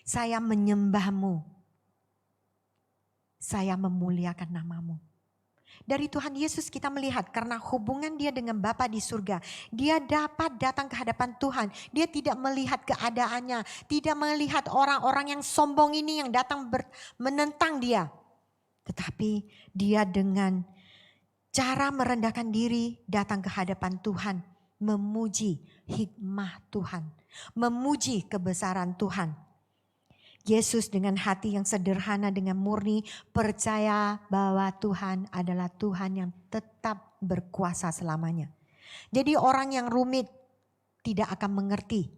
Saya menyembahmu. Saya memuliakan namamu. Dari Tuhan Yesus kita melihat karena hubungan dia dengan Bapa di surga. Dia dapat datang ke hadapan Tuhan. Dia tidak melihat keadaannya. Tidak melihat orang-orang yang sombong ini yang datang menentang dia. Tetapi dia dengan cara merendahkan diri datang ke hadapan Tuhan. Memuji hikmah Tuhan. Memuji kebesaran Tuhan. Yesus dengan hati yang sederhana, dengan murni percaya bahwa Tuhan adalah Tuhan yang tetap berkuasa selamanya. Jadi orang yang rumit tidak akan mengerti.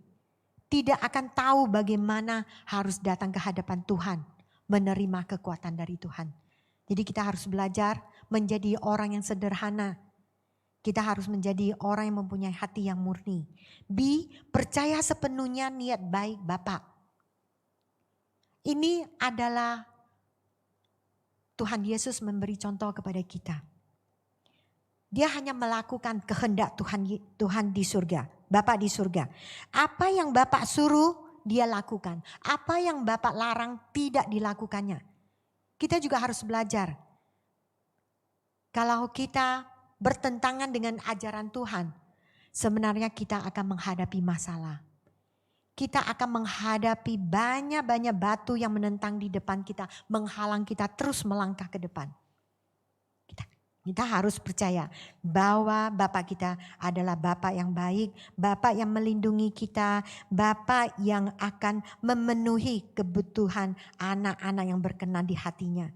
Tidak akan tahu bagaimana harus datang ke hadapan Tuhan. Menerima kekuatan dari Tuhan. Jadi kita harus belajar menjadi orang yang sederhana. Kita harus menjadi orang yang mempunyai hati yang murni. Percaya sepenuhnya niat baik Bapa. Ini adalah Tuhan Yesus memberi contoh kepada kita. Dia hanya melakukan kehendak Tuhan di surga, Bapa di surga. Apa yang Bapa suruh dia lakukan. Apa yang Bapa larang tidak dilakukannya. Kita juga harus belajar. Kalau kita bertentangan dengan ajaran Tuhan, sebenarnya kita akan menghadapi masalah. Kita akan menghadapi banyak-banyak batu yang menentang di depan kita, menghalang kita terus melangkah ke depan. Kita harus percaya bahwa Bapa kita adalah Bapa yang baik, Bapa yang melindungi kita, Bapa yang akan memenuhi kebutuhan anak-anak yang berkenan di hatinya.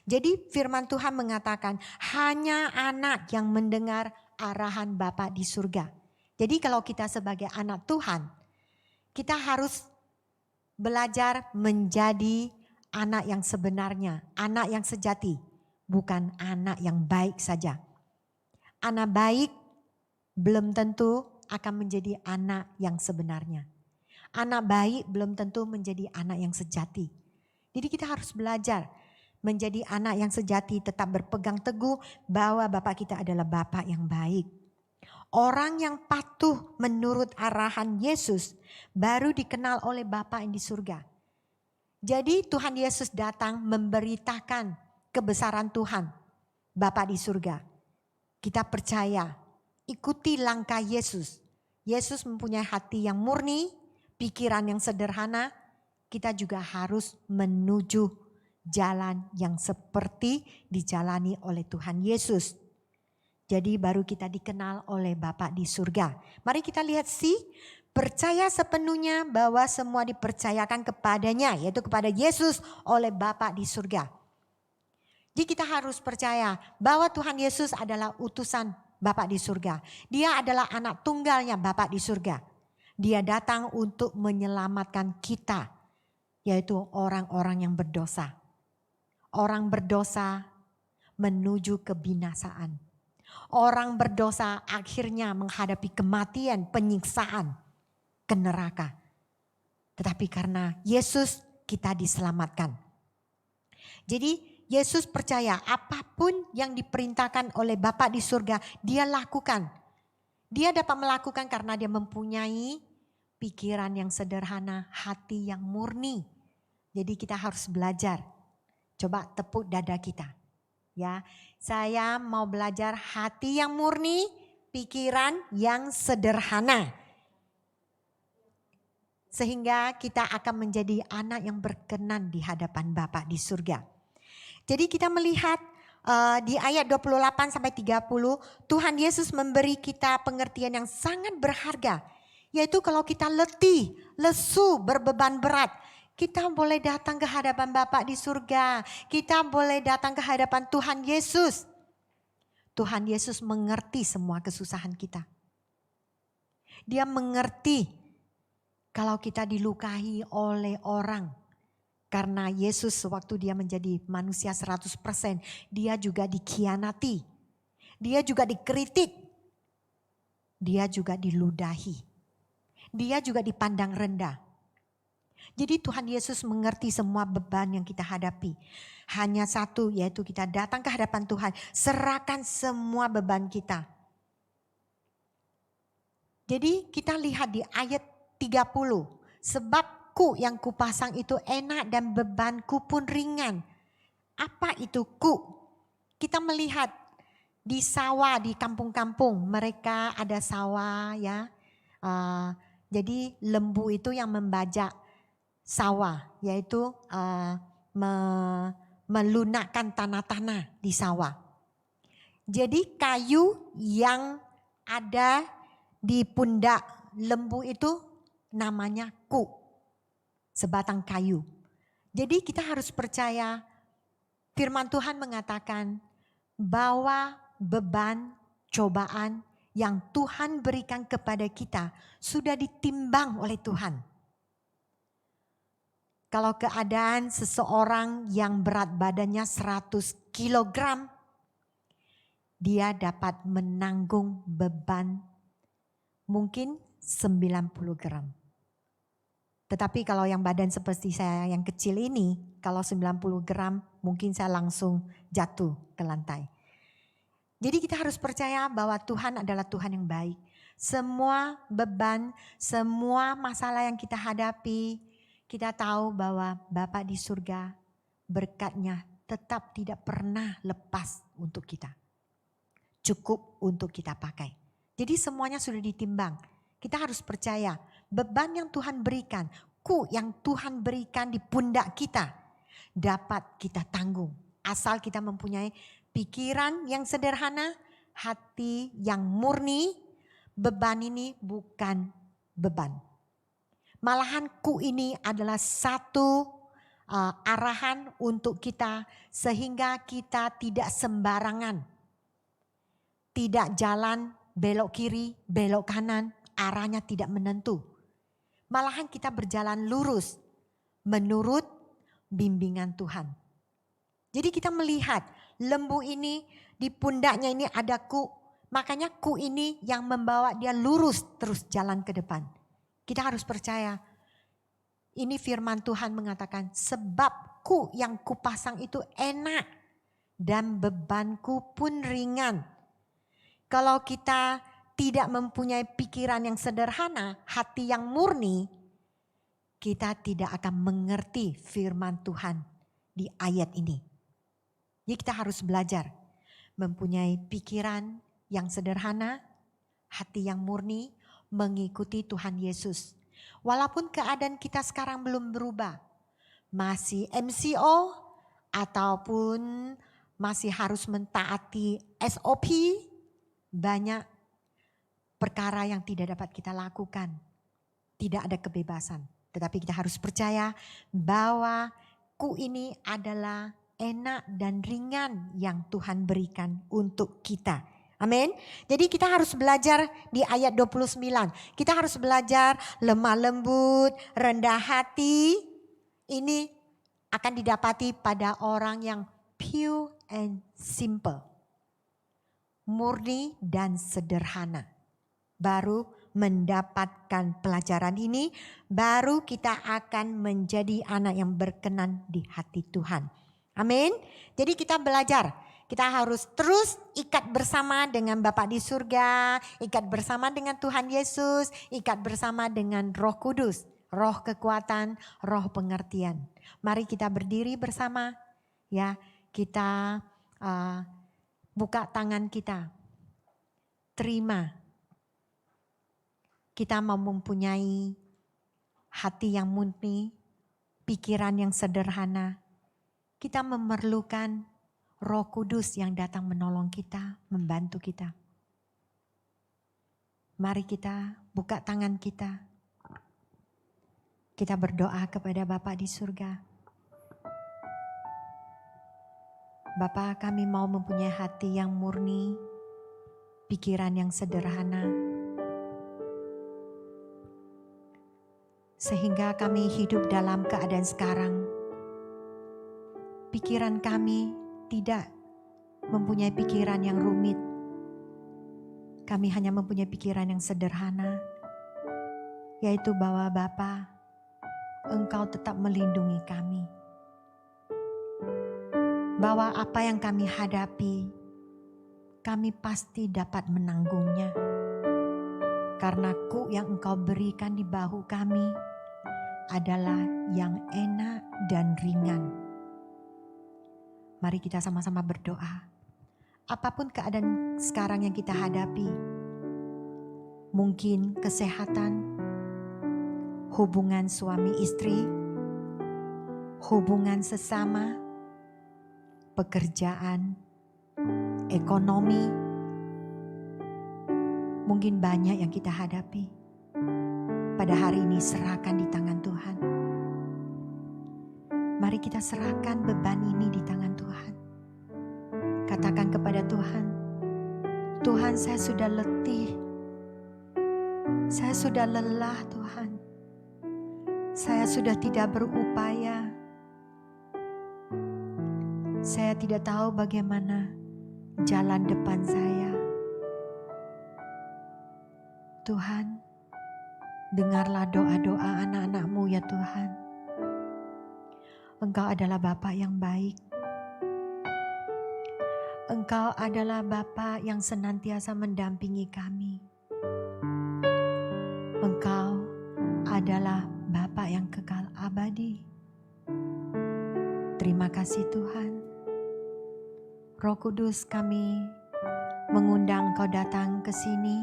Jadi firman Tuhan mengatakan hanya anak yang mendengar arahan Bapa di surga. Jadi kalau kita sebagai anak Tuhan, kita harus belajar menjadi anak yang sebenarnya, anak yang sejati, bukan anak yang baik saja. Anak baik belum tentu akan menjadi anak yang sebenarnya. Anak baik belum tentu menjadi anak yang sejati. Jadi kita harus belajar menjadi anak yang sejati, tetap berpegang teguh bahwa Bapa kita adalah Bapa yang baik. Orang yang patuh menurut arahan Yesus baru dikenal oleh Bapa yang di surga. Jadi Tuhan Yesus datang memberitakan kebesaran Tuhan, Bapa di surga. Kita percaya, ikuti langkah Yesus. Yesus mempunyai hati yang murni, pikiran yang sederhana. Kita juga harus menuju jalan yang seperti dijalani oleh Tuhan Yesus. Jadi baru kita dikenal oleh Bapa di surga. Mari kita lihat percaya sepenuhnya bahwa semua dipercayakan kepadanya, yaitu kepada Yesus oleh Bapa di surga. Jadi kita harus percaya bahwa Tuhan Yesus adalah utusan Bapa di surga. Dia adalah anak tunggalnya Bapa di surga. Dia datang untuk menyelamatkan kita, yaitu orang-orang yang berdosa. Orang berdosa menuju kebinasaan. Orang berdosa akhirnya menghadapi kematian, penyiksaan, ke neraka. Tetapi karena Yesus kita diselamatkan. Jadi Yesus percaya apapun yang diperintahkan oleh Bapa di surga, dia lakukan. Dia dapat melakukan karena dia mempunyai pikiran yang sederhana, hati yang murni. Jadi kita harus belajar. Coba tepuk dada kita. Ya, saya mau belajar hati yang murni, pikiran yang sederhana. Sehingga kita akan menjadi anak yang berkenan di hadapan Bapa di surga. Jadi kita melihat di ayat 28 sampai 30, Tuhan Yesus memberi kita pengertian yang sangat berharga. Yaitu kalau kita letih, lesu, berbeban berat, kita boleh datang ke hadapan Bapa di surga. Kita boleh datang ke hadapan Tuhan Yesus. Tuhan Yesus mengerti semua kesusahan kita. Dia mengerti kalau kita dilukai oleh orang. Karena Yesus waktu dia menjadi manusia 100%, dia juga dikhianati. Dia juga dikritik. Dia juga diludahi. Dia juga dipandang rendah. Jadi Tuhan Yesus mengerti semua beban yang kita hadapi. Hanya satu, yaitu kita datang ke hadapan Tuhan. Serahkan semua beban kita. Jadi kita lihat di ayat 30. Sebabku yang kupasang itu enak dan bebanku pun ringan. Apa itu ku? Kita melihat di sawah, di kampung-kampung. Mereka ada sawah ya. Jadi lembu itu yang membajak sawah, yaitu melunakkan tanah-tanah di sawah. Jadi kayu yang ada di pundak lembu itu namanya ku, sebatang kayu. Jadi kita harus percaya firman Tuhan mengatakan bahwa beban, cobaan yang Tuhan berikan kepada kita sudah ditimbang oleh Tuhan. Kalau keadaan seseorang yang berat badannya 100 kg, dia dapat menanggung beban mungkin 90 gram. Tetapi kalau yang badan seperti saya yang kecil ini, kalau 90 gram mungkin saya langsung jatuh ke lantai. Jadi kita harus percaya bahwa Tuhan adalah Tuhan yang baik. Semua beban, semua masalah yang kita hadapi, kita tahu bahwa Bapa di surga berkat-Nya tetap tidak pernah lepas untuk kita. Cukup untuk kita pakai. Jadi semuanya sudah ditimbang. Kita harus percaya beban yang Tuhan berikan, ku yang Tuhan berikan di pundak kita dapat kita tanggung. Asal kita mempunyai pikiran yang sederhana, hati yang murni, beban ini bukan beban. Malahan ku ini adalah satu arahan untuk kita sehingga kita tidak sembarangan. Tidak jalan belok kiri, belok kanan, arahnya tidak menentu. Malahan kita berjalan lurus menurut bimbingan Tuhan. Jadi kita melihat lembu ini di pundaknya ini ada ku. Makanya ku ini yang membawa dia lurus terus jalan ke depan. Kita harus percaya, ini firman Tuhan mengatakan sebab ku yang kupasang itu enak dan bebanku pun ringan. Kalau kita tidak mempunyai pikiran yang sederhana, hati yang murni, kita tidak akan mengerti firman Tuhan di ayat ini. Jadi kita harus belajar mempunyai pikiran yang sederhana, hati yang murni, mengikuti Tuhan Yesus. Walaupun keadaan kita sekarang belum berubah, masih MCO ataupun masih harus mentaati SOP, banyak perkara yang tidak dapat kita lakukan. Tidak ada kebebasan. Tetapi kita harus percaya bahwa ku ini adalah enak dan ringan yang Tuhan berikan untuk kita. Amin. Jadi kita harus belajar di ayat 29. Kita harus belajar lemah lembut, rendah hati. Ini akan didapati pada orang yang pure and simple. Murni dan sederhana. Baru mendapatkan pelajaran ini, baru kita akan menjadi anak yang berkenan di hati Tuhan. Amin. Jadi kita belajar. Kita harus terus ikat bersama dengan Bapa di surga, ikat bersama dengan Tuhan Yesus, ikat bersama dengan Roh Kudus, roh kekuatan, roh pengertian. Mari kita berdiri bersama, ya. Kita buka tangan kita. Terima. Kita mau mempunyai hati yang murni, pikiran yang sederhana. Kita memerlukan Roh Kudus yang datang menolong kita, membantu kita. Mari kita buka tangan kita. Kita berdoa kepada Bapa di surga. Bapa, kami mau mempunyai hati yang murni, pikiran yang sederhana, sehingga kami hidup dalam keadaan sekarang. Pikiran kami tidak mempunyai pikiran yang rumit. Kami hanya mempunyai pikiran yang sederhana, yaitu bahwa Bapa, Engkau tetap melindungi kami. Bahwa apa yang kami hadapi, kami pasti dapat menanggungnya. Karena kuk yang Engkau berikan di bahu kami adalah yang enak dan ringan. Mari kita sama-sama berdoa. Apapun keadaan sekarang yang kita hadapi, mungkin kesehatan, hubungan suami istri, hubungan sesama, pekerjaan, ekonomi, mungkin banyak yang kita hadapi. Pada hari ini serahkan di tangan Tuhan. Mari kita serahkan beban ini di tangan Tuhan. Katakan kepada Tuhan, Tuhan, saya sudah letih. Saya sudah lelah, Tuhan. Saya sudah tidak berupaya. Saya tidak tahu bagaimana jalan depan saya. Tuhan, dengarlah doa-doa anak-anak-Mu ya Tuhan. Engkau adalah Bapa yang baik. Engkau adalah Bapa yang senantiasa mendampingi kami. Engkau adalah Bapa yang kekal abadi. Terima kasih Tuhan. Roh Kudus, kami mengundang Kau datang ke sini.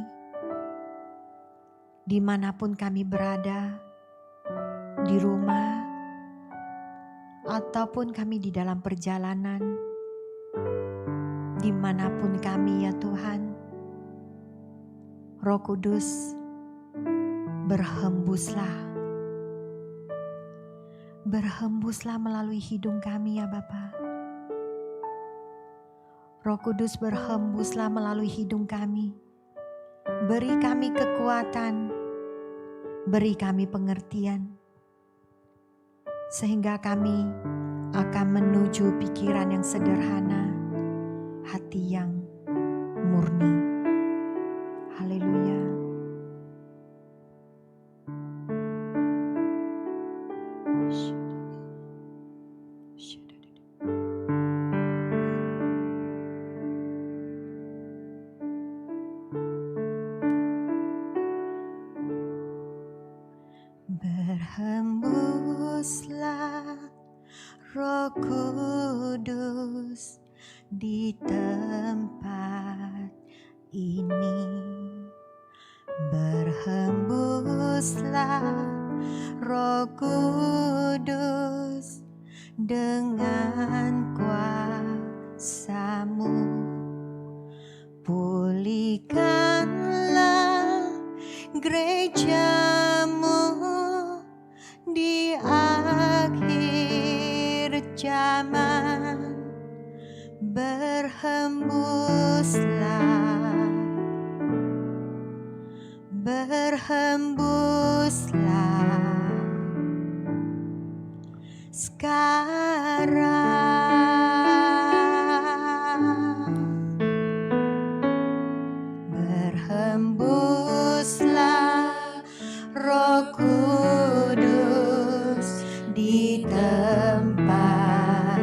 Dimanapun kami berada, di rumah, ataupun kami di dalam perjalanan, dimanapun kami ya Tuhan, Roh Kudus, berhembuslah. Berhembuslah melalui hidung kami ya Bapa. Roh Kudus, berhembuslah melalui hidung kami. Beri kami kekuatan, beri kami pengertian, sehingga kami akan menuju pikiran yang sederhana, hati yang murni. Haleluya. Berhembuslah Roh Kudus di tempat ini. Berhembuslah Roh Kudus dengan kuasa-Mu. Pulihkanlah gereja-Mu di akhir zaman. Berhembuslah, berhembuslah sekarang. Berhembuslah Roh Kudus di tempat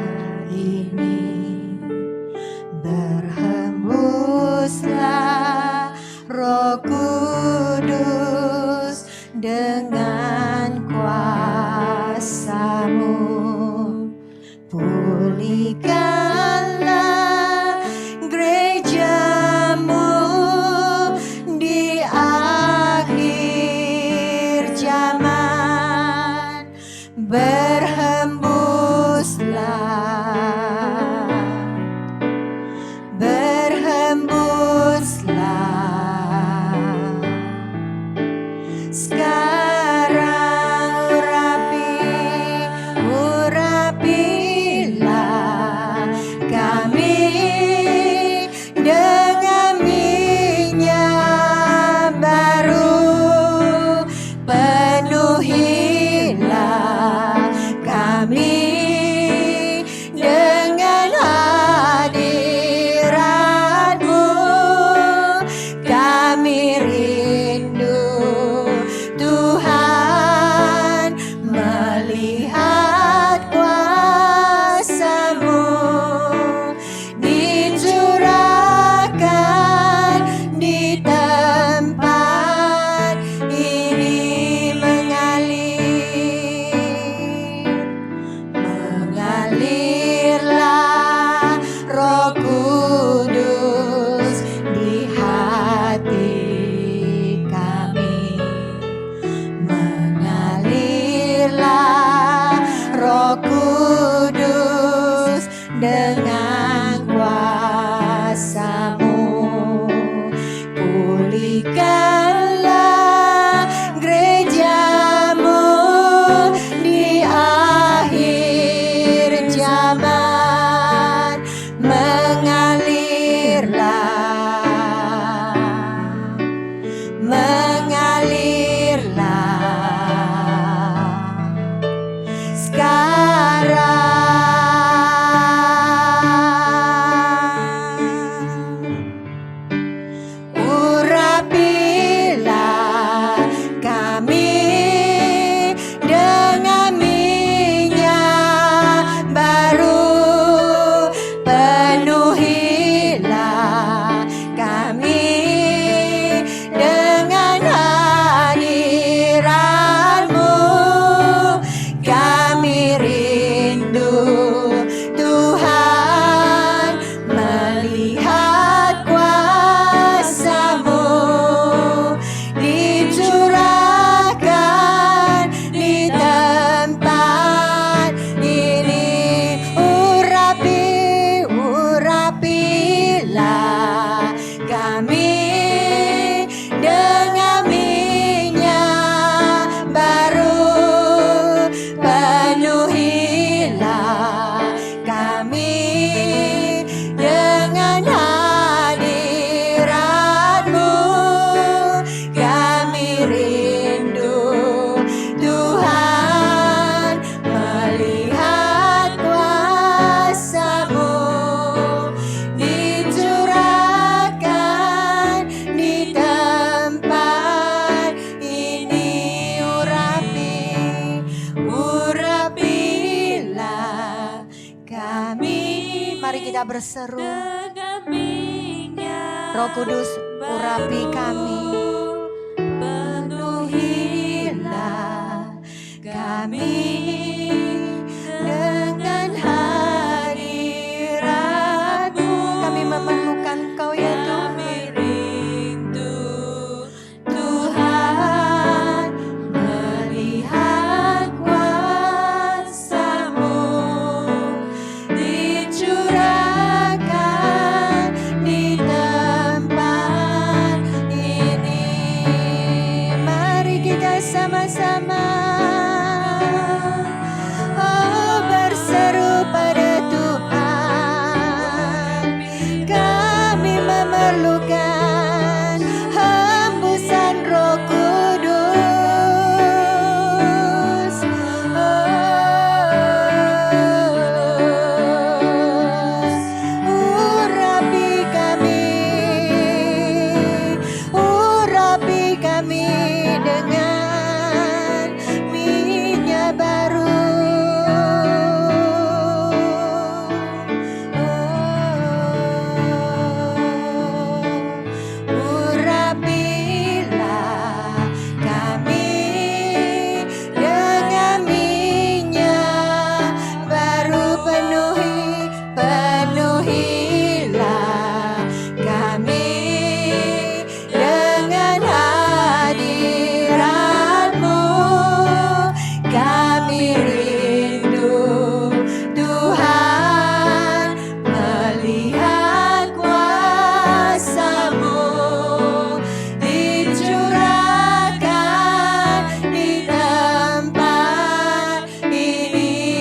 ini. Berhembuslah Roh Kudus dengan kuasa-Mu. Pulihkanlah gereja-Mu di akhir zaman. Berhembuslah, berhembuslah sekarang. Urapilah Roh Kudus dengan kuasa-Mu. Pulihkanlah gereja-Mu di akhir zaman. Mengalirlah sekarang. Urapilah kami dengan minyak baru, penuhilah kami dengan hadirat-Mu. Kami rindu Tuhan melihat kuasa-Mu dicurahkan di tempat ini. Urapilah kami dengan minyak baru, penuhilah kami dengan hadirat-Mu. Kami rindu Tuhan melihat kuasa-Mu dicurahkan di tempat ini. Urapilah kami. Mari kita berseru. Roh Kudus, urapi kami. Penuhilah kami dengan hadirat-Mu. Kami memerlukan Engkau ya Tuhan. Tuhan melihat kuasa-Mu dicurahkan di tempat ini. Mari kita sama-sama berseru pada Tuhan. Kami memerlukan hembusan Roh Kudus. Urapi kami dengan minyak baru. Urapilah kami dengan minyak baru, penuhilah kami dengan hadirat-Mu. Kami rindu Tuhan melihat kuasa-Mu dicurahkan di tempat ini.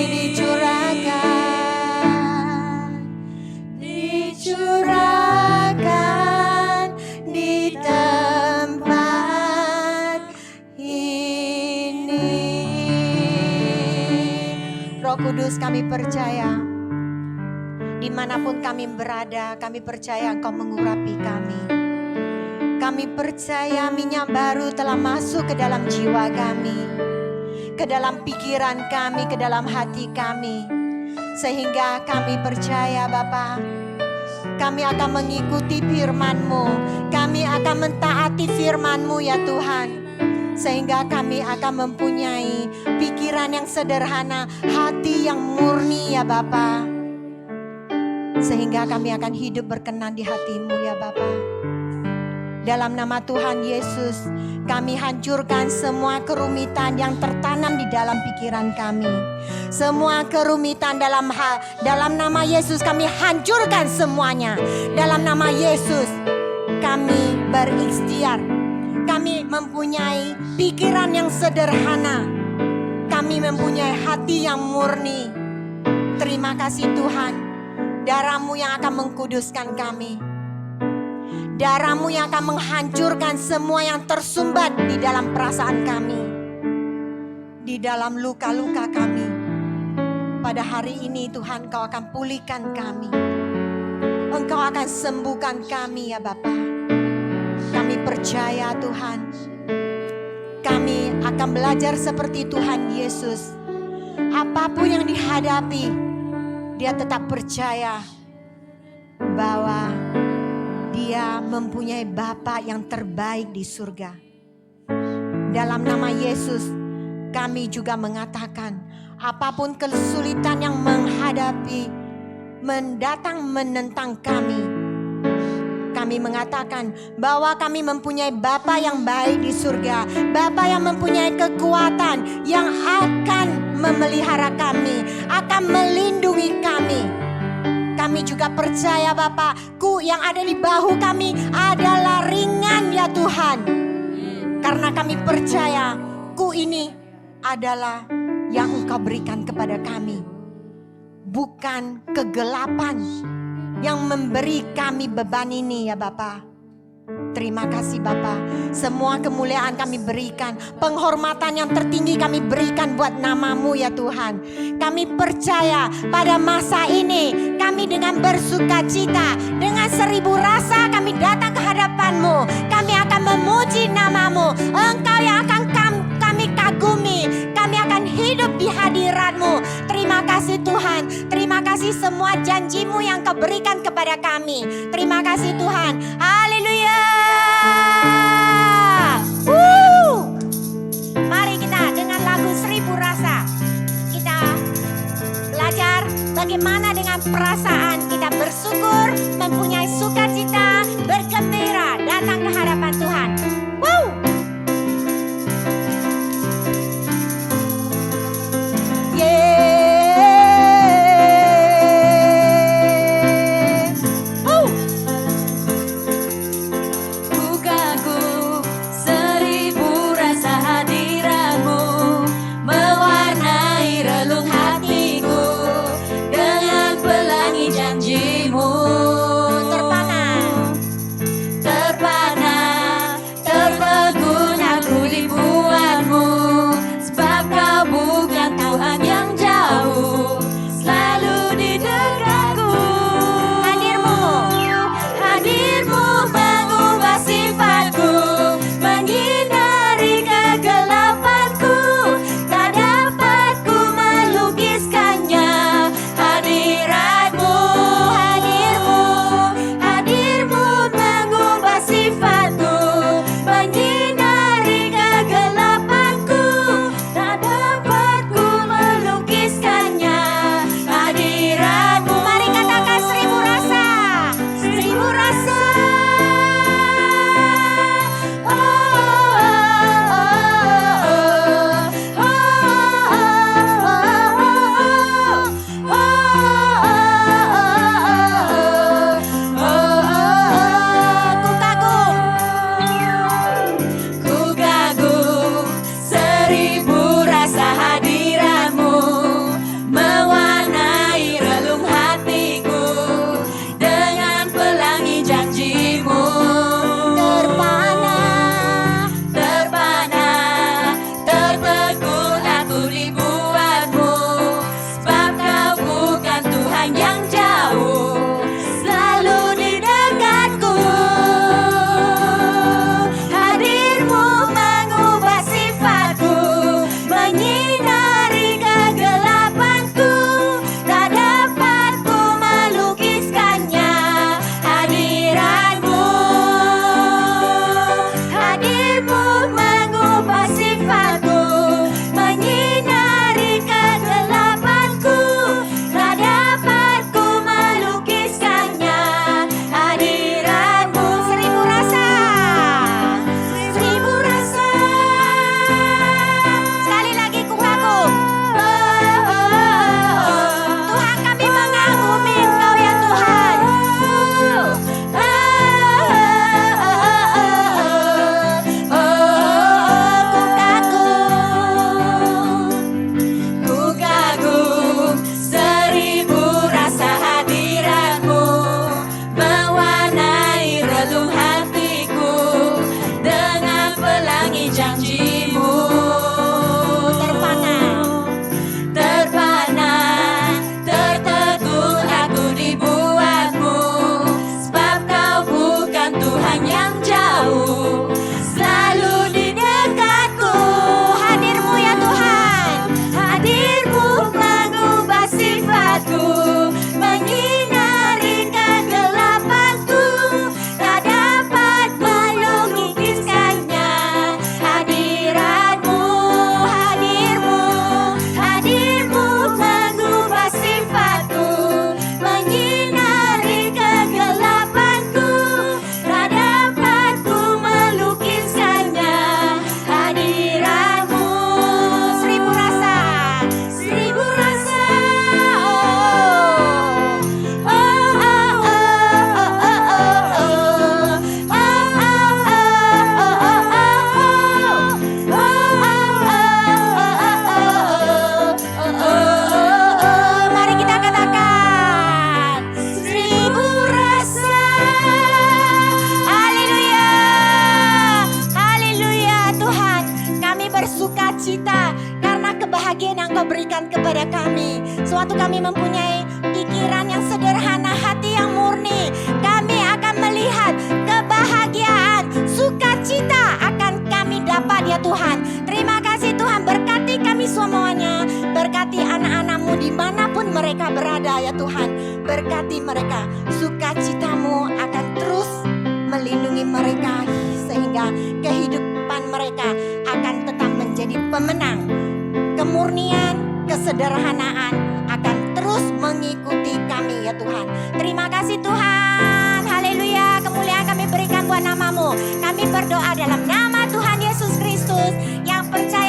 Dicurahkan di tempat ini. Roh Kudus, kami percaya dimanapun kami berada, kami percaya Engkau mengurapi kami. Kami percaya minyak baru telah masuk ke dalam jiwa kami, ke dalam pikiran kami, ke dalam hati kami. Sehingga kami percaya Bapa, kami akan mengikuti firman-Mu, kami akan mentaati firman-Mu ya Tuhan. Sehingga kami akan mempunyai pikiran yang sederhana, hati yang murni ya Bapa. Sehingga kami akan hidup berkenan di hati-Mu ya Bapa. Dalam nama Tuhan Yesus, kami hancurkan semua kerumitan yang tertanam di dalam pikiran kami. Semua kerumitan dalam nama Yesus kami hancurkan semuanya. Dalam nama Yesus kami berikhtiar. Kami mempunyai pikiran yang sederhana. Kami mempunyai hati yang murni. Terima kasih Tuhan. Darah-Mu yang akan mengkuduskan kami. Darah-Mu yang akan menghancurkan semua yang tersumbat di dalam perasaan kami. Di dalam luka-luka kami. Pada hari ini Tuhan, Kau akan pulihkan kami. Engkau akan sembuhkan kami ya Bapa. Kami percaya Tuhan. Kami akan belajar seperti Tuhan Yesus. Apapun yang dihadapi, Dia tetap percaya bahwa Dia mempunyai Bapa yang terbaik di surga. Dalam nama Yesus, kami juga mengatakan, apapun kesulitan yang mendatang menentang kami, kami mengatakan bahwa kami mempunyai Bapa yang baik di surga. Bapa yang mempunyai kekuatan, yang akan memelihara kami, akan melindungi kami. Kami juga percaya Bapa, ku yang ada di bahu kami adalah ringan ya Tuhan. Karena kami percaya ku ini adalah yang Engkau berikan kepada kami. Bukan kegelapan yang memberi kami beban ini ya Bapa. Terima kasih Bapa. Semua kemuliaan kami berikan, penghormatan yang tertinggi kami berikan buat nama-Mu ya Tuhan. Kami percaya pada masa ini kami dengan bersukacita, dengan 1000 rasa kami datang ke hadapan-Mu. Kami akan memuji nama-Mu. Engkau yang akan kami kagumi. Kami akan hidup di hadirat-Mu. Terima kasih Tuhan. Terima kasih semua janji-Mu yang Kau berikan kepada kami. Terima kasih Tuhan. Haleluya. Mari kita dengan lagu 1000 rasa kita belajar bagaimana dengan perasaan kita bersyukur, mempunyai sukacita, bergembira datang ke hadapan Tuhan. Terpana waktu kami mempunyai pikiran yang sederhana, hati yang murni, kami akan melihat kebahagiaan, sukacita akan kami dapat ya Tuhan. Terima kasih Tuhan, berkati kami semuanya, berkati anak-anak-Mu dimanapun mereka berada ya Tuhan. Berkati mereka, sukacitamu akan terus melindungi mereka sehingga kehidupan mereka akan tetap menjadi pemenang. Kemurnian, kesederhanaan akan terus mengikuti kami ya Tuhan. Terima kasih Tuhan. Haleluya. Kemuliaan kami berikan buat nama-Mu. Kami berdoa dalam nama Tuhan Yesus Kristus yang percaya